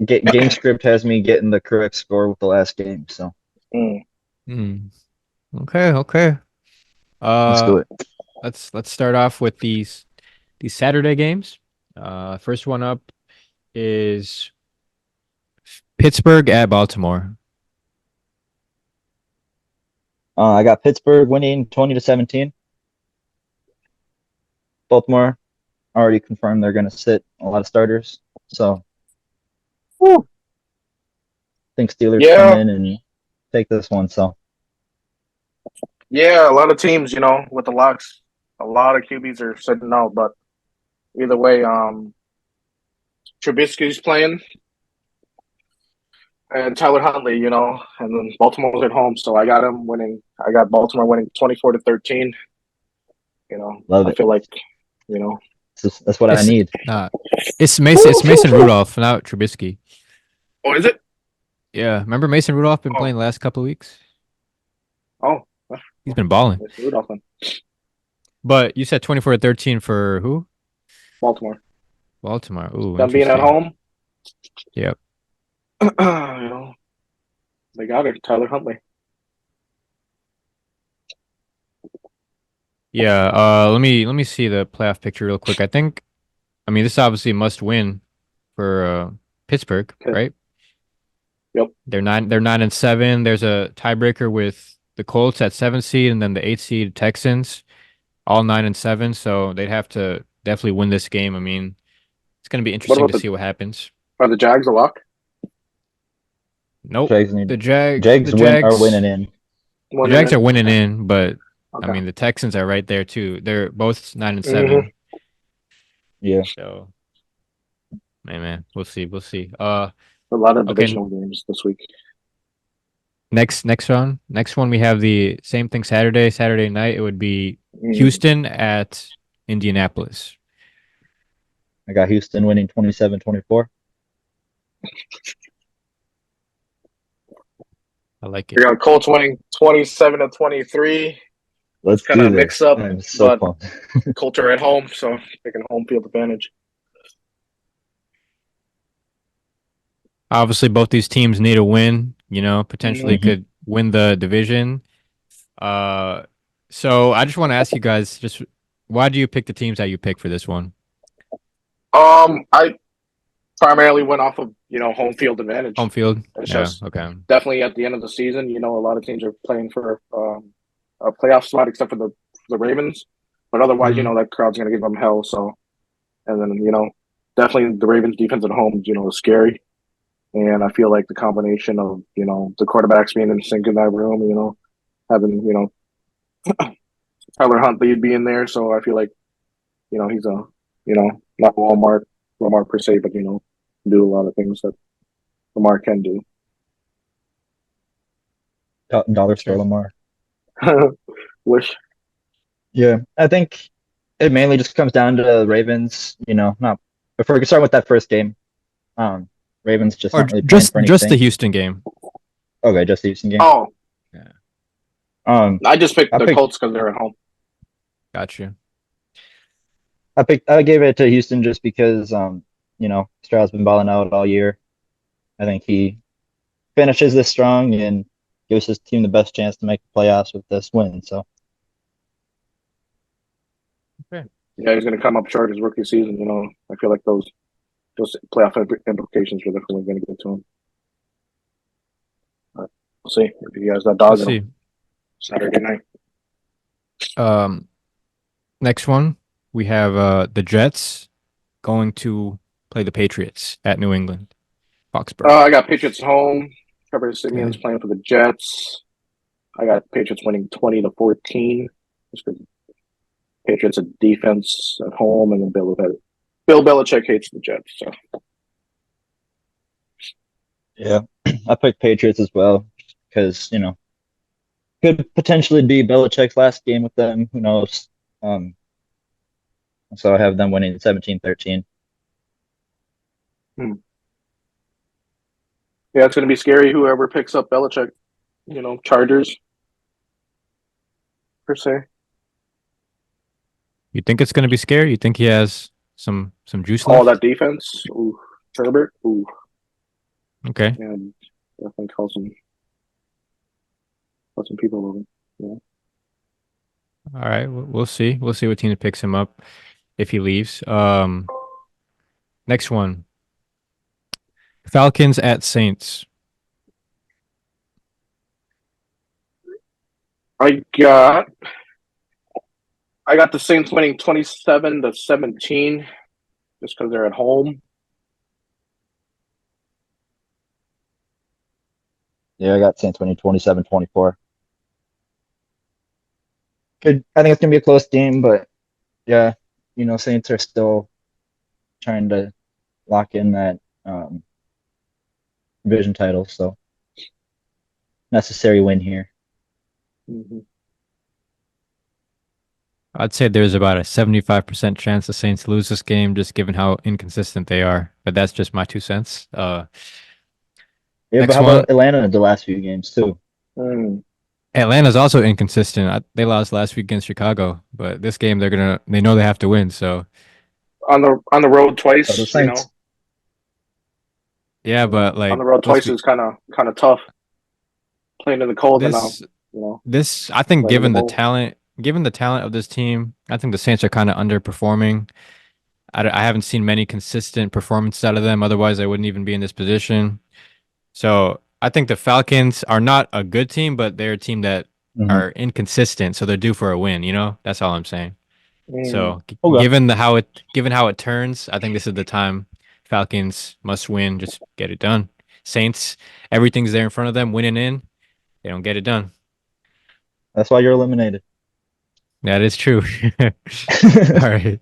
game script has me getting the correct score with the last game, so Mm. Hmm. Okay, okay. let's do Uh, it. let's start off with these Saturday games. First one up is Pittsburgh at Baltimore. I got Pittsburgh winning 20-17. Baltimore already confirmed they're going to sit a lot of starters, so Whew. I think Steelers come Yeah, in and take this one. So Yeah, a lot of teams, with the locks, a lot of QBs are sitting out. But either way, Trubisky's playing and Tyler Huntley, and then Baltimore's at home, so I got him winning. I got Baltimore winning 24-13. Love I it. feel like, you know, That's what I It's need. it's Mason Rudolph, not Trubisky. oh, is it? Yeah, remember Mason Rudolph been Oh, playing the last couple of weeks? oh, He's been balling. it's Rudolph then. But you said 24-13 for who? Baltimore. Baltimore. Ooh, Them being at interesting. home, Yep. they got it. Tyler Huntley. Yeah, let me see the playoff picture real quick. I mean this is obviously a must win for Pittsburgh, Okay. right? Yep. They're 9-7. There's a tiebreaker with the Colts at 7 seed and then the 8 seed Texans, all 9-7, so they'd have to definitely win this game. I mean, it's gonna be What interesting about to see what happens. are the Jags a lock? Nope. Jags need The Jag the Jags are winning Jags in. the One in Jags it? are winning Okay. in, but I Okay. mean the Texans are right there too. They're both 9 and Mm-hmm. 7. Yeah. So man, we'll see. We'll see. A lot of Okay, divisional games this week. next round. Next one we have the same thing Saturday night. It would be Mm. Houston at Indianapolis. I got Houston winning 27-24. I like We it. got Colts winning 27-23. It's Let's kind do of a mix this. up, I'm so but pumped. Colts are at home, so taking home field advantage. Obviously, both these teams need a win. Potentially Mm-hmm. hmm could win the division. Uh, so I just want to ask you guys, just why do you pick the teams that you pick for this one? I primarily went off of home field advantage. Home field? It's Yeah. just Okay. definitely at the end of the season. A lot of teams are playing for a playoff spot, except for the Ravens. But otherwise, Hmm. that crowd's gonna give them hell. So, and then definitely the Ravens' defense at home, is scary. And I feel like the combination of the quarterbacks being in sync in that room, having Tyler Huntley being there, so I feel like he's a not Walmart per se, but do a lot of things that Lamar can do. Dollar store Sure. Lamar. Wish. Yeah, I think it mainly just comes down to the Ravens. Not before we can start with that first game. Um, Ravens just Or not really playing just for just the anything. Houston game. Okay, just the Houston game. Oh, Yeah. I just picked I the picked Colts because they're at home. Got you. I gave it to Houston just because Stroud's been balling out all year. I think he finishes this strong and gives his team the best chance to make the playoffs with this win. So Okay. Yeah, he's going to come up short his rookie season. I feel like those playoff implications are definitely going to get to him. But we'll see if he has that We'll dog in him see. Saturday night. Um, Next one we have the Jets going to play the Patriots at New England, Foxborough. I got Patriots home. Trevor Okay. Simeon's playing for the Jets. I got Patriots winning 20-14. Just because Patriots a defense at home, and then Bill Belichick hates the Jets. So yeah, I picked Patriots as well because could potentially be Belichick's last game with them. Who knows? Um, so I have them winning 17-13. yeah, it's going to be scary. Whoever picks up Belichick, Chargers per se. You think it's going to be scary? You think he has some juice All that left? defense. Ooh, Herbert. Ooh, Okay. yeah, definitely call some people over. Yeah. All right. We'll see. We'll see what team picks him up if he leaves. Next one. Falcons at Saints. I got I got the Saints winning 27-17 just because they're at home. Yeah, I got Saints winning 27-24. I think it's gonna be a close game, but yeah, Saints are still trying to lock in that division title, so necessary win here. Mm-hmm. I'd say there's about a 75% chance the Saints lose this game, just given how inconsistent they are. But that's just my 2 cents. Yeah, but Next how one, about Atlanta in the last few games too? Mm. Atlanta's also inconsistent. They lost last week against Chicago, but this game they know they have to win. So On the road Oh, the twice, Saints. yeah, but on like the road let's twice be is kind of tough. Playing in the cold and now, this you know, this I think playing in the bowl. given the talent of this team, I think the Saints are kind of underperforming. I haven't seen many consistent performances out of them. Otherwise, I wouldn't even be in this position. So I think the Falcons are not a good team, but they're a team that Hmm. are inconsistent. So they're due for a win. That's all I'm saying. Mm. So Okay. given how it turns, I think this is the time Falcons must win. Just get it done. Saints, everything's there in front of them. Winning in, they don't get it done. That's why you're eliminated. That is true. All right.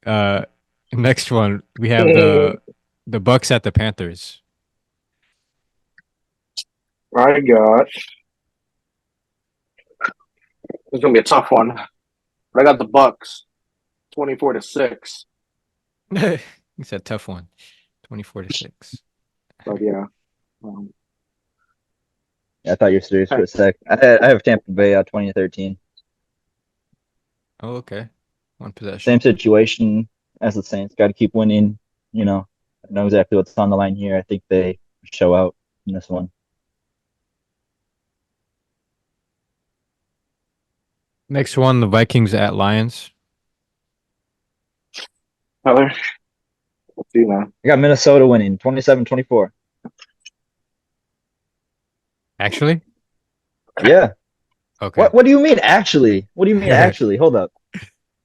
Uh, next one we have the Bucks at the Panthers. I got. It's gonna be a tough one. But I got the Bucks, 24-6. It's a tough one. 24-6. But yeah, um, Yeah, I thought you were serious for hey, a sec. I have Tampa Bay 2013. Oh, okay. One Same possession. situation as the Saints. Got to keep winning. I know exactly what's on the line here. I think they show out in this one. Next one, the Vikings at Lions. Tyler, let's see, man. I got Minnesota winning 27-24. Actually? Yeah. Okay. What do you mean actually? What do you mean actually? Hold up.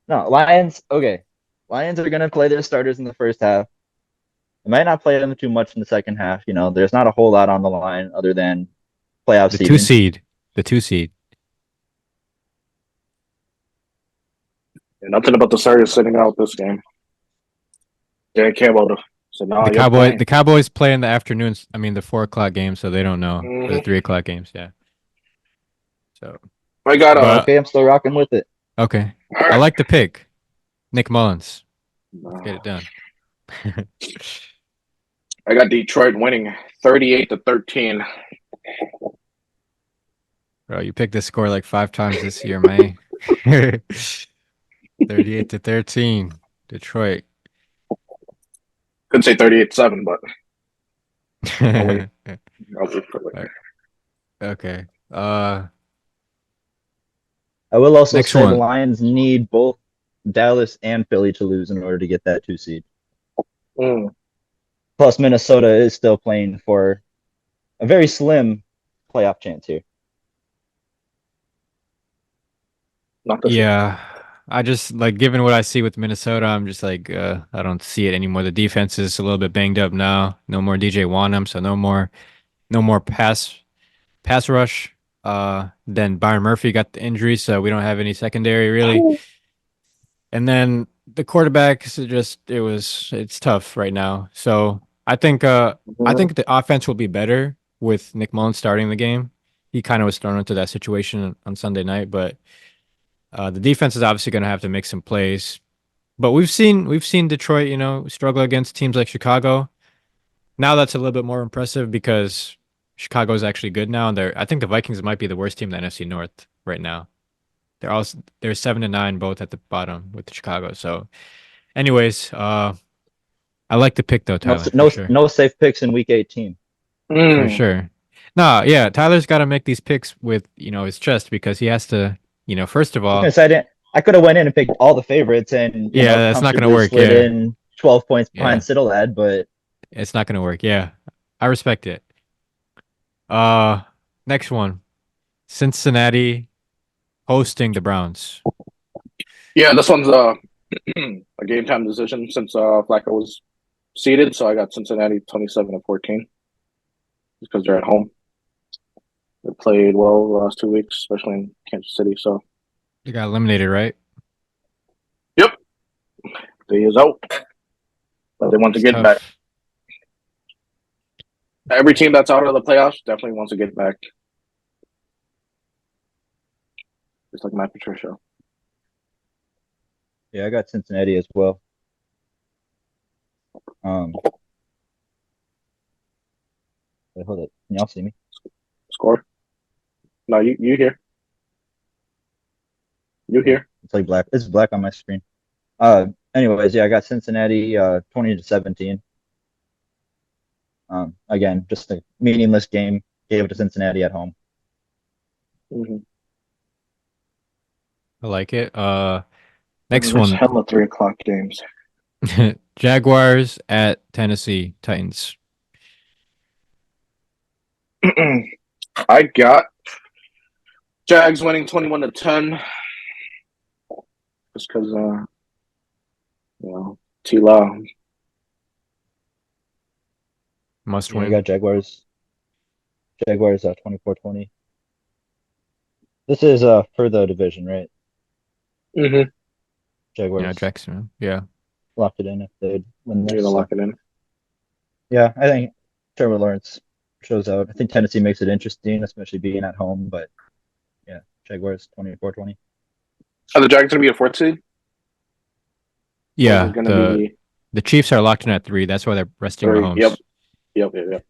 No, Lions. Okay. Lions are gonna play their starters in the first half. They might not play them too much in the second half. There's not a whole lot on the line other than playoff The two seeding. seed. The two seed. Yeah, nothing about the Sargis sitting out this game. Dan Campbell said, "No, you're playing." The Cowboys play in the afternoons. I mean the 4 o'clock games, so they don't know. Or the Mm-hmm. 3 o'clock games, yeah. So I got but Okay, I'm still rocking with it. okay. all I right. like the pick. Nick Mullins. Let's get No. it done. I got Detroit winning 38-13. Bro, you picked this score like 5 times this year, man. 38-13. Detroit. Could say 38-7, but I'll wait. I'll wait for later. Okay. I will also Next say the one. Lions need both Dallas and Philly to lose in order to get that 2 seed. Mm, Plus, Minnesota is still playing for a very slim playoff chance here. not this year. Yeah. I just like given what I see with Minnesota, I'm just like I don't see it anymore. The defense is a little bit banged up now. No more DJ Wanham, so no more pass rush. Then Byron Murphy got the injury, so we don't have any secondary really. And then the quarterback is just it's tough right now. So I Mhm. think the offense will be better with Nick Mullins starting the game. He kind of was thrown into that situation on Sunday night, but the defense is obviously going to have to make some plays. But we've seen Detroit, struggle against teams like Chicago. Now that's a little bit more impressive because Chicago is actually good now, and I think the Vikings might be the worst team in the NFC North right now. They're 7-9 both at the bottom with Chicago. So, anyways, I like the pick though, No, Tyler, for no, sure, no safe picks in Week 18. for Mm, sure. No, yeah, Tyler's got to make these picks with his chest because he has to, first of I was gonna all, say I could have went in and picked all the favorites and yeah, that's not gonna comfortably work. slid Yeah, in 12 points behind yeah, Cittilad, but it's not gonna work. Yeah, I respect it. Uh, next one, Cincinnati hosting the Browns. yeah, this one's a game time decision since Flacco was seeded, so I got Cincinnati 27-14 because they're at home. They played well the last 2 weeks, especially in Kansas City. So They got eliminated, right? Yep, they is out, but they want to It's get back. tough. Every team that's out of the playoffs definitely wants to get back. Just like Matt Patricia. Yeah, I got Cincinnati as well. Wait, hold up. Can y'all see me? Score? No, you here? You Oh, here? it's like black. It's black on my screen. Anyways, yeah, I got Cincinnati 20-17. Again, just a meaningless game. Gave it to Cincinnati at home. Mm-hmm. I like it. Next There's one. hella 3 o'clock games. Jaguars at Tennessee Titans. I got Jags winning 21-10. Just because, T-Law. Must Yeah, I win. got Jaguars. Jaguars 24-20. This is for the division, right? Mm-hmm. Yeah, Jaguars Jackson. Yeah. locked it in if they win You're this. gonna So lock it in. yeah, I think Trevor Lawrence shows out. I think Tennessee makes it interesting, especially being at home. But yeah, Jaguars 24-20. Are the Jags gonna be a 4th seed? Or is it Yeah. gonna The be the Chiefs are locked in at 3. That's why they're resting 3? Yep. Mahomes. Yep.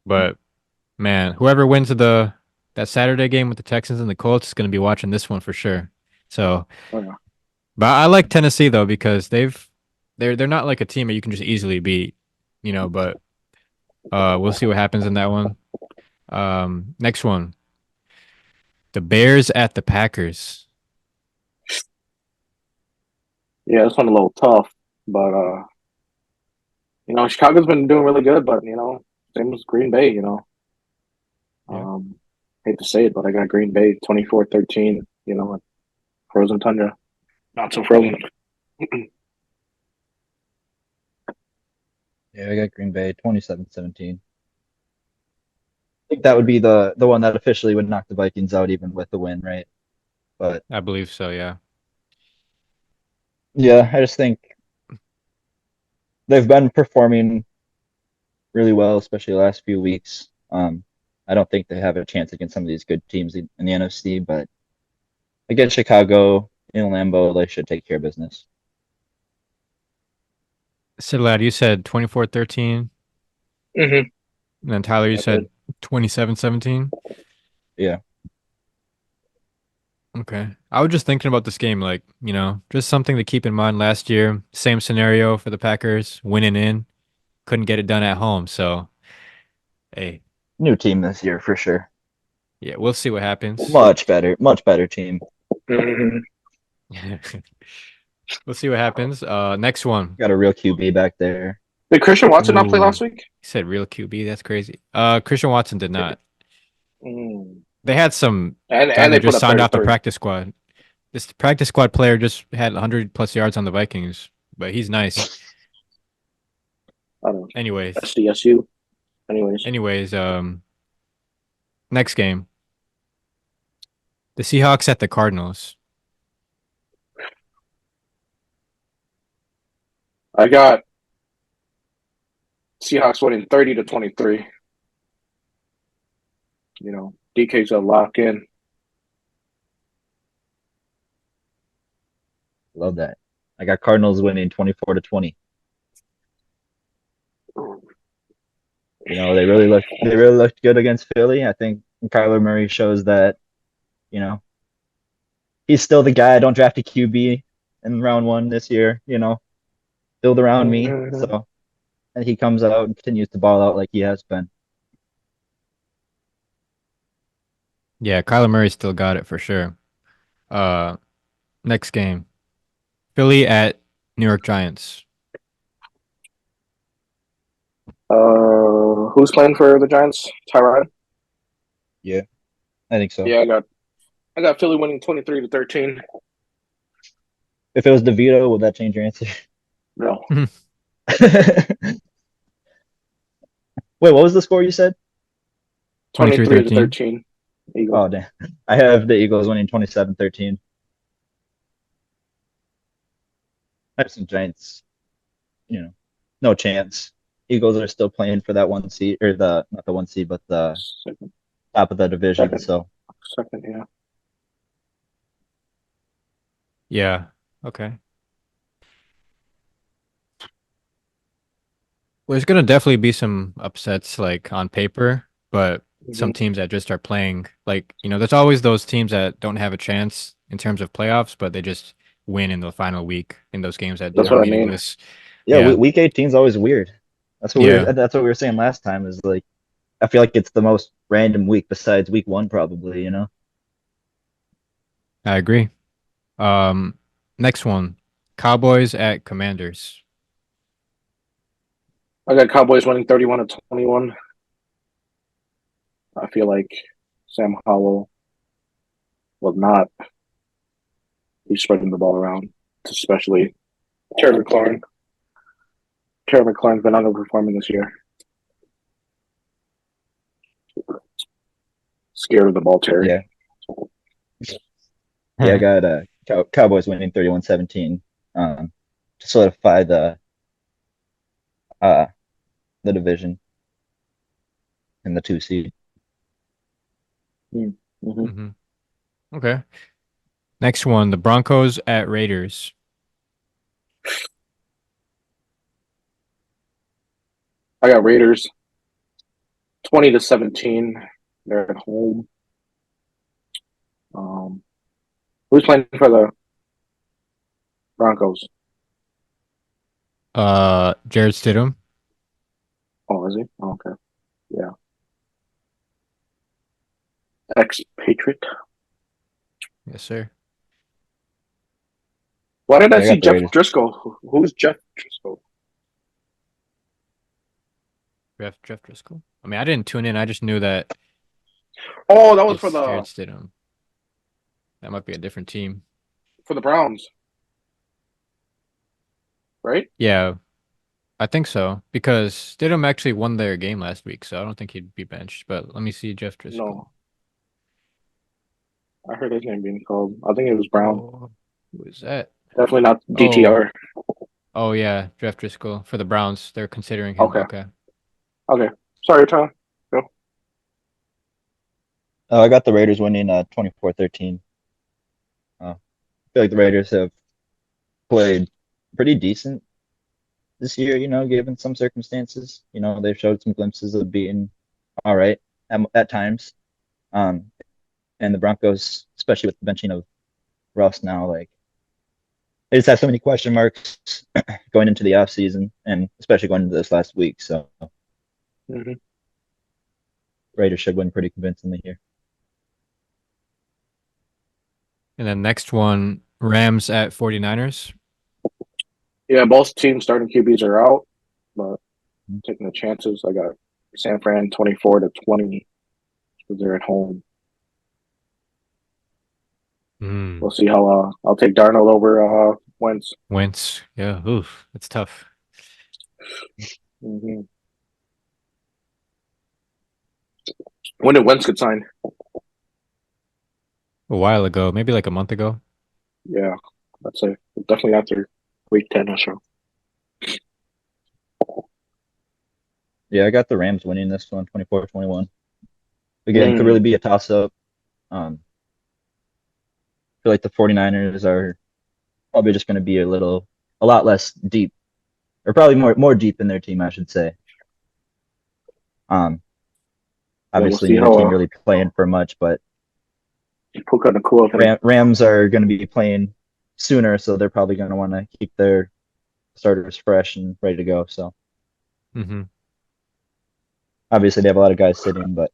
But man, whoever wins that Saturday game with the Texans and the Colts is going to be watching this one for sure. So, Oh, yeah. but I like Tennessee though because they're not like a team that you can just easily beat, but we'll see what happens in that one. Next one. The Bears at the Packers. Yeah, this one a little tough. But Chicago's been doing really good, but same as Green Bay, Yeah. Um hate to say it, but I got Green Bay 24-13, frozen tundra. Not so frozen. Yeah, I got Green Bay 27-17. I think that would be the one that officially would knock the Vikings out, even with the win, right? But I believe so, yeah. yeah, I just think they've been performing really well, especially the last few weeks. I don't think they have a chance against some of these good teams in the NFC, but against Chicago in Lambeau, they should take care of business. Cittilad, you said 24-13. Mm-hmm. And then Tyler, you I did. said 27-17. Yeah, Okay. I was just thinking about this game, like, just something to keep in mind last year. Same scenario for the Packers, winning in, couldn't get it done at home. So, hey, new team this year for sure. yeah, we'll see what happens. Much better team. Mm-hmm. We'll see what happens. Next one. Got a real QB back there. Did Christian Watson not play Ooh, last week? he said real QB. That's crazy. Christian Watson did not. Mm. They had some And guy they who put just up signed off the 33. practice squad. This practice squad player just had 100 plus yards on the Vikings, but he's nice. I don't know. Anyways, SDSU. Anyways. next game. The Seahawks at the Cardinals. I got Seahawks winning 30-23. DK's a lock in. Love that. I got Cardinals winning 24-20. They really looked good against Philly. I think Kyler Murray shows that, you know, he's still the guy. I don't draft a QB in round one this year, build around me. Mm-hmm. So, and he comes out and continues to ball out like he has been. Yeah, Kyler Murray still got it for sure. Uh, next game. Philly at New York Giants. Who's playing for the Giants? Tyrod? Yeah, I think so. Yeah, I got Philly winning 23-13. If it was DeVito, would that change your answer? No. Wait, what was the score you said? 23 to 23-13. 13. Eagles. Oh, damn. I have the Eagles winning 27-13. I have some Giants, no chance. Eagles are still playing for that one seed, or not the one seed, but the Second, top of the division. second, So second. Yeah. Yeah. Okay. Well, there's gonna definitely be some upsets like on paper, but some Mm-hmm. teams that just are playing like, there's always those teams that don't have a chance in terms of playoffs, but they just win in the final week in those games that That's are what I mean. meaningless. yeah, Yeah. week 18 is always weird. Yeah, That's what we were saying last time. Is like I feel like it's the most random week besides week one, probably. I agree. Um, Next one, Cowboys at Commanders. I got Cowboys winning 31-21. I feel like Sam Howell will not be spreading the ball around, especially Terry McLaurin. Terry McLaurin's been underperforming this year. Scared of the ball, Terry. Yeah, yeah. I got Cowboys winning 31-17 to solidify uh the division and the 2 seed. Mm-hmm. hmm Okay. Next one, the Broncos at Raiders. I got Raiders 20-17. They're at home. Um, who's playing for the Broncos? Jared Stidham. Oh, is he? Oh, okay. Yeah. Ex-Patriot. Yes, sir. Why did I Yeah, I see got the Jeff Raiders. Driscoll? Who's Jeff Driscoll? Jeff Driscoll. I mean, I didn't tune in. I just knew that Oh, that was it's Jared Stidham. That might be a different team. for the Browns, right? Yeah, I think so because Stidham actually won their game last week, so I don't think he'd be benched. But let me see Jeff Driscoll. No, I heard his name being called. I think it was Brown. Oh, who is that? Definitely not Oh, DTR. oh yeah, Jeff Driscoll for the Browns. They're considering him. Okay. Okay. Okay. Sorry, Tyler. Go. Oh, I got the Raiders winning 24-13. I feel like the Raiders have played pretty decent this year, given some circumstances. They've showed some glimpses of being all right at times. Um, and the Broncos, especially with the benching of Russ now, like they just have so many question marks going into the offseason and especially going into this last week. So Mm-hmm. Raiders should win pretty convincingly here. And then next one, Rams at 49ers. Yeah, both teams starting QBs are out, but taking the chances. I got San Fran 24-20 because they're at home. Mm. We'll see how. I'll take Darnold over Wentz. Wentz. Yeah. Oof. It's tough. Mm-hmm. When did Wentz get signed? A while ago, maybe like a month ago. Yeah, I'd say definitely after week 10 or so. Yeah, I got the Rams winning this one 24-21. Again, could really be a toss up. I feel like the 49ers are probably just going to be a lot less deep, or probably more deep in their team, I should say. Um, Yeah, we'll Obviously see neither how team really playing for much, but Puka Nakua can. Rams are going to be playing sooner, so they're probably going to want to keep their starters fresh and ready to go. So Mm-hmm. obviously they have a lot of guys sitting, but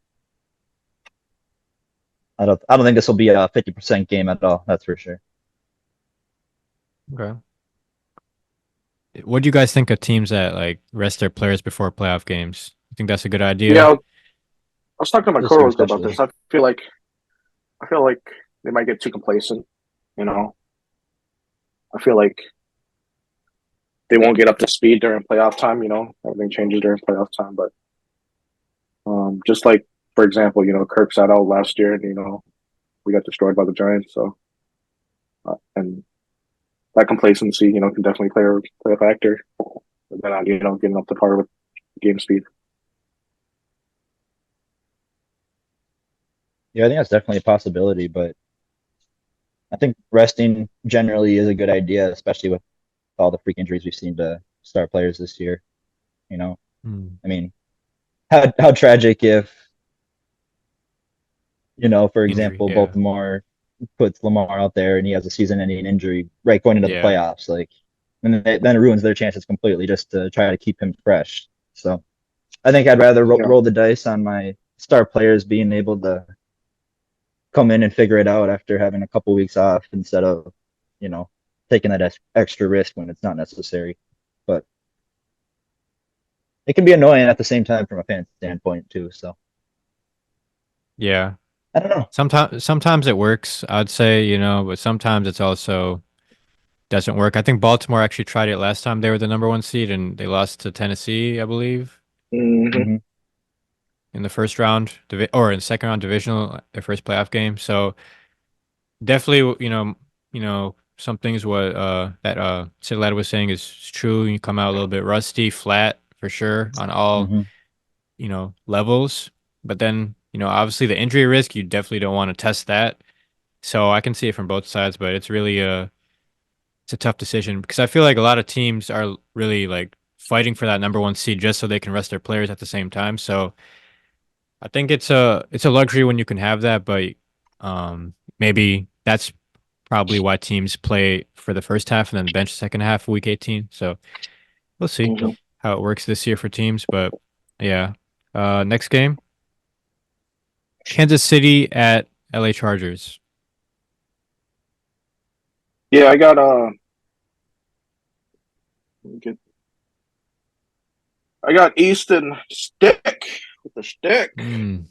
I don't think this will be a 50% game at all. That's for sure. Okay. What do you guys think of teams that like rest their players before playoff games? You think that's a good Yeah, idea? I was talking to my This year coworker about especially. this. I feel like they might get too complacent. You know, I feel like they won't get up to speed during playoff time. You know, everything changes during playoff time. But just like for example, Kirk sat out last year, and we got destroyed by the Giants. So, and that complacency, can definitely play a factor. But then, getting up to par with game speed. Yeah, I think that's definitely a possibility, but I think resting generally is a good idea, especially with all the freak injuries we've seen to star players this year. I mean, how tragic if, for Injury, example, yeah. Baltimore puts Lamar out there and he has a season-ending injury right going into the Yeah. playoffs, and then it ruins their chances completely just to try to keep him fresh. So I think I'd rather roll the dice on my star players being able to come in and figure it out after having a couple weeks off instead of, taking that extra risk when it's not necessary. But it can be annoying at the same time from a fan standpoint too. So Yeah. I don't know. Sometimes it works, I'd say, but sometimes it's also doesn't work. I think Baltimore actually tried it last time they were the number one seed and they lost to Tennessee, I believe, Mm-hmm. in the first round, or in the second round divisional, their first playoff game. So definitely, some things what that Cittilad was saying is true. You come out a little bit rusty, flat for sure on all Mm-hmm. Levels. But then, obviously the injury risk, you definitely don't want to test that. So I can see it from both sides, but it's really it's a tough decision because I feel like a lot of teams are really like fighting for that number one seed just so they can rest their players at the same time. So I think it's a luxury when you can have that, but maybe that's probably why teams play for the first half and then bench the second half of week 18. So we'll see Mm-hmm. how it works this year for teams, but yeah. Next game, Kansas City at LA Chargers. Yeah, I got Easton Stick with the stick. Mm.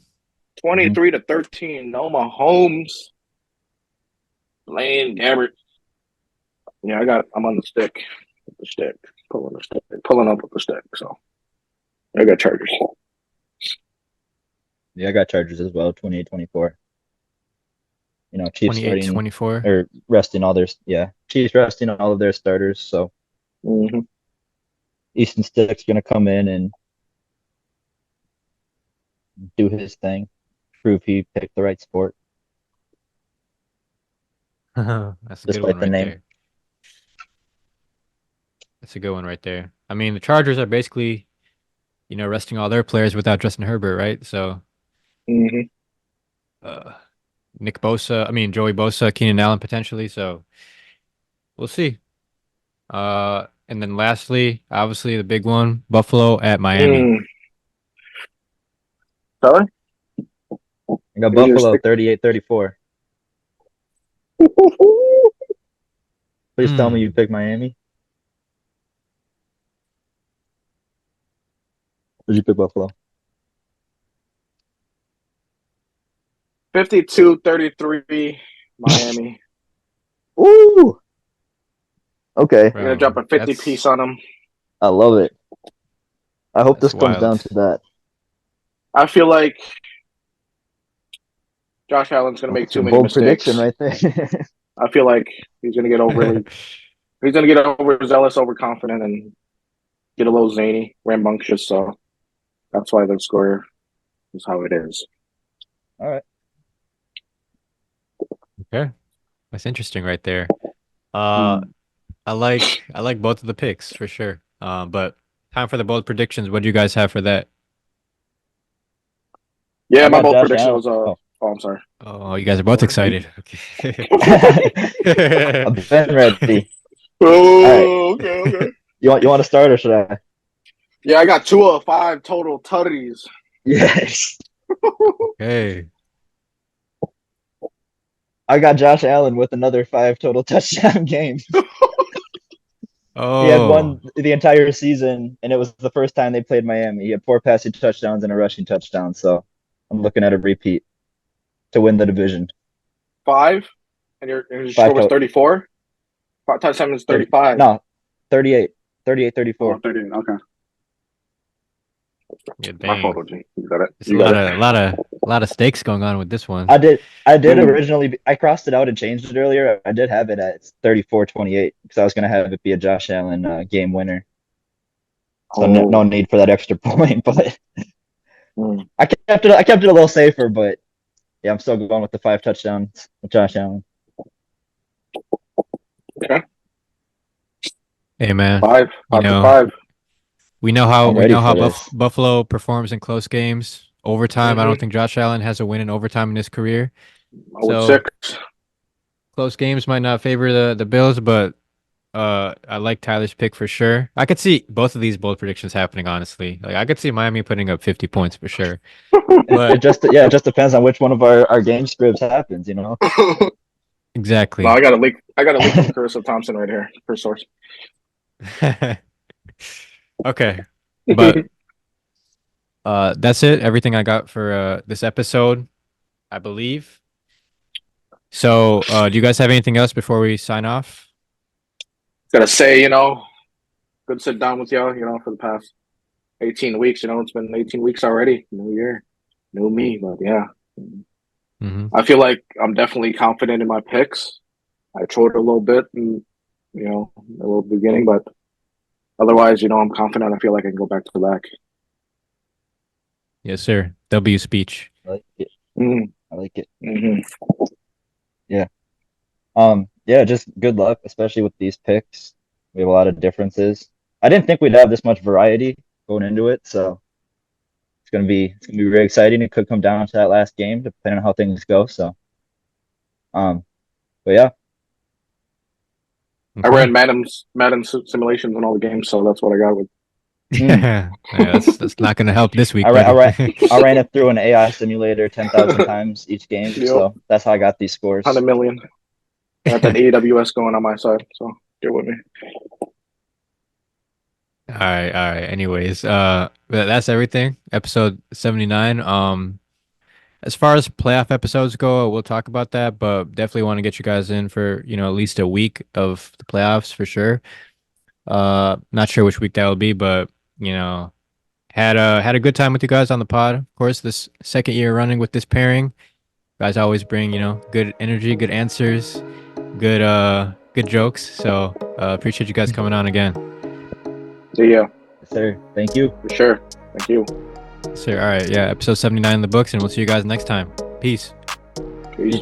23-13. No Mahomes. Blaine Gabbert. Yeah, I'm on the stick. With the stick. Pulling the stick. Pulling up with the stick. So I got Chargers. Yeah, I got Chargers as well, 28-24. Chiefs 28-24. Chiefs resting all of their starters. So Mm-hmm. Easton Stick's gonna come in and do his thing, prove he picked the right sport, That's a good one despite the right name. there. That's a good one right there. I mean, the Chargers are basically, resting all their players without Justin Herbert, right? So, Mm-hmm. uh, Joey Bosa, Keenan Allen potentially. So we'll see. And then lastly, obviously the big one, Buffalo at Miami. Sorry? I got Here's your Buffalo stick. 38-34. Please tell me you Mm. picked Miami. Or did you pick Buffalo? 52-33. Miami. Ooh. Okay. I'm gonna Bro, drop a 50 piece on them. I love it. I hope that's this comes wild. down to that. I feel like Josh Allen's gonna make That's too a many bold prediction mistakes. right there. I feel like he's gonna get overzealous, overconfident, and get a little zany, rambunctious. So that's why the score is how it is. All right. Okay. That's interesting right there. Uh, I like both of the picks for sure. But time for the bold predictions. What do you guys have for that? Yeah, I my got bold Josh prediction Allen. was Oh. Oh, I'm sorry. Oh, you guys are both excited. Okay. I've been ready. All right. Oh, okay. You want to start or should I? Yeah, I got 2 of 5 total tutties. Yes. Hey. I got Josh Allen with another 5 total touchdown games. He had Oh, one the entire season, and it was the first time they played Miami. He had 4 passing touchdowns and a rushing touchdown. So I'm looking at a repeat to win the division. 5, and your score Five was total. 34. 5 times 7 is 30, 35. no, 38. 38, Oh, 34. 30. Okay. yeah, My fault, dang. OG. You got it. It's a You got lot it. of lot of A lot of stakes going on with this one. I did originally. I crossed it out and changed it earlier. I did have it at 34-28 because I was gonna have it be a Josh Allen game winner. So no need for that extra point, but I kept it. I kept it a little safer, but yeah, I'm still going with the 5 touchdowns with Josh Allen. Okay. Hey man, 5 you to know, 5. we know how I'm ready for this. Buffalo performs in close games. Overtime, I don't Mhm. think Josh Allen has a win in overtime in his career. I would So 6. close games might not favor the Bills, but I like Tyler's pick for sure. I could see both of these bold predictions happening, honestly. Like I could see Miami putting up 50 points for sure. But It just depends on which one of our game scripts happens, you know. exactly. No, I got a leak. I got a leak from Carissa Thompson right here, per source. Okay. But that's it. Everything I got for this episode, I believe. So, do you guys have anything else before we sign off? Gotta say, good to sit down with y'all, for the past 18 weeks. It's been 18 weeks already. New year, new me. But yeah, I feel like I'm definitely confident in my picks. I trolled a little bit in, a little beginning, but otherwise, I'm confident. I feel like I can go back to back. Yes, sir. W speech. I like it. I like it. Yeah. Yeah, just good luck, especially with these picks. We have a lot of differences. I didn't think we'd have this much variety going into it, so it's gonna be very exciting. It could come down to that last game, depending on how things go. So, but yeah. I ran Madden simulations in all the games, so that's what I got with. Yeah, that's not gonna help this week, I buddy. ran it through an AI simulator 10,000 times each game, so that's how I got these scores. 100 million. I got that AWS going on my side, so get with me. All right. Anyways, that's everything. Episode 79. As far as playoff episodes go, we'll talk about that, but definitely want to get you guys in for, at least a week of the playoffs for sure. Not sure which week that will be, but had a good time with you guys on the pod. Of course, this second year running with this pairing. You guys always bring, good energy, good answers, good jokes. So appreciate you guys coming on again. Yeah. Yes, sir. Thank you. For sure. Thank you. Sir, all right. Yeah, episode 79 in the books, and we'll see you guys next time. Peace. Peace.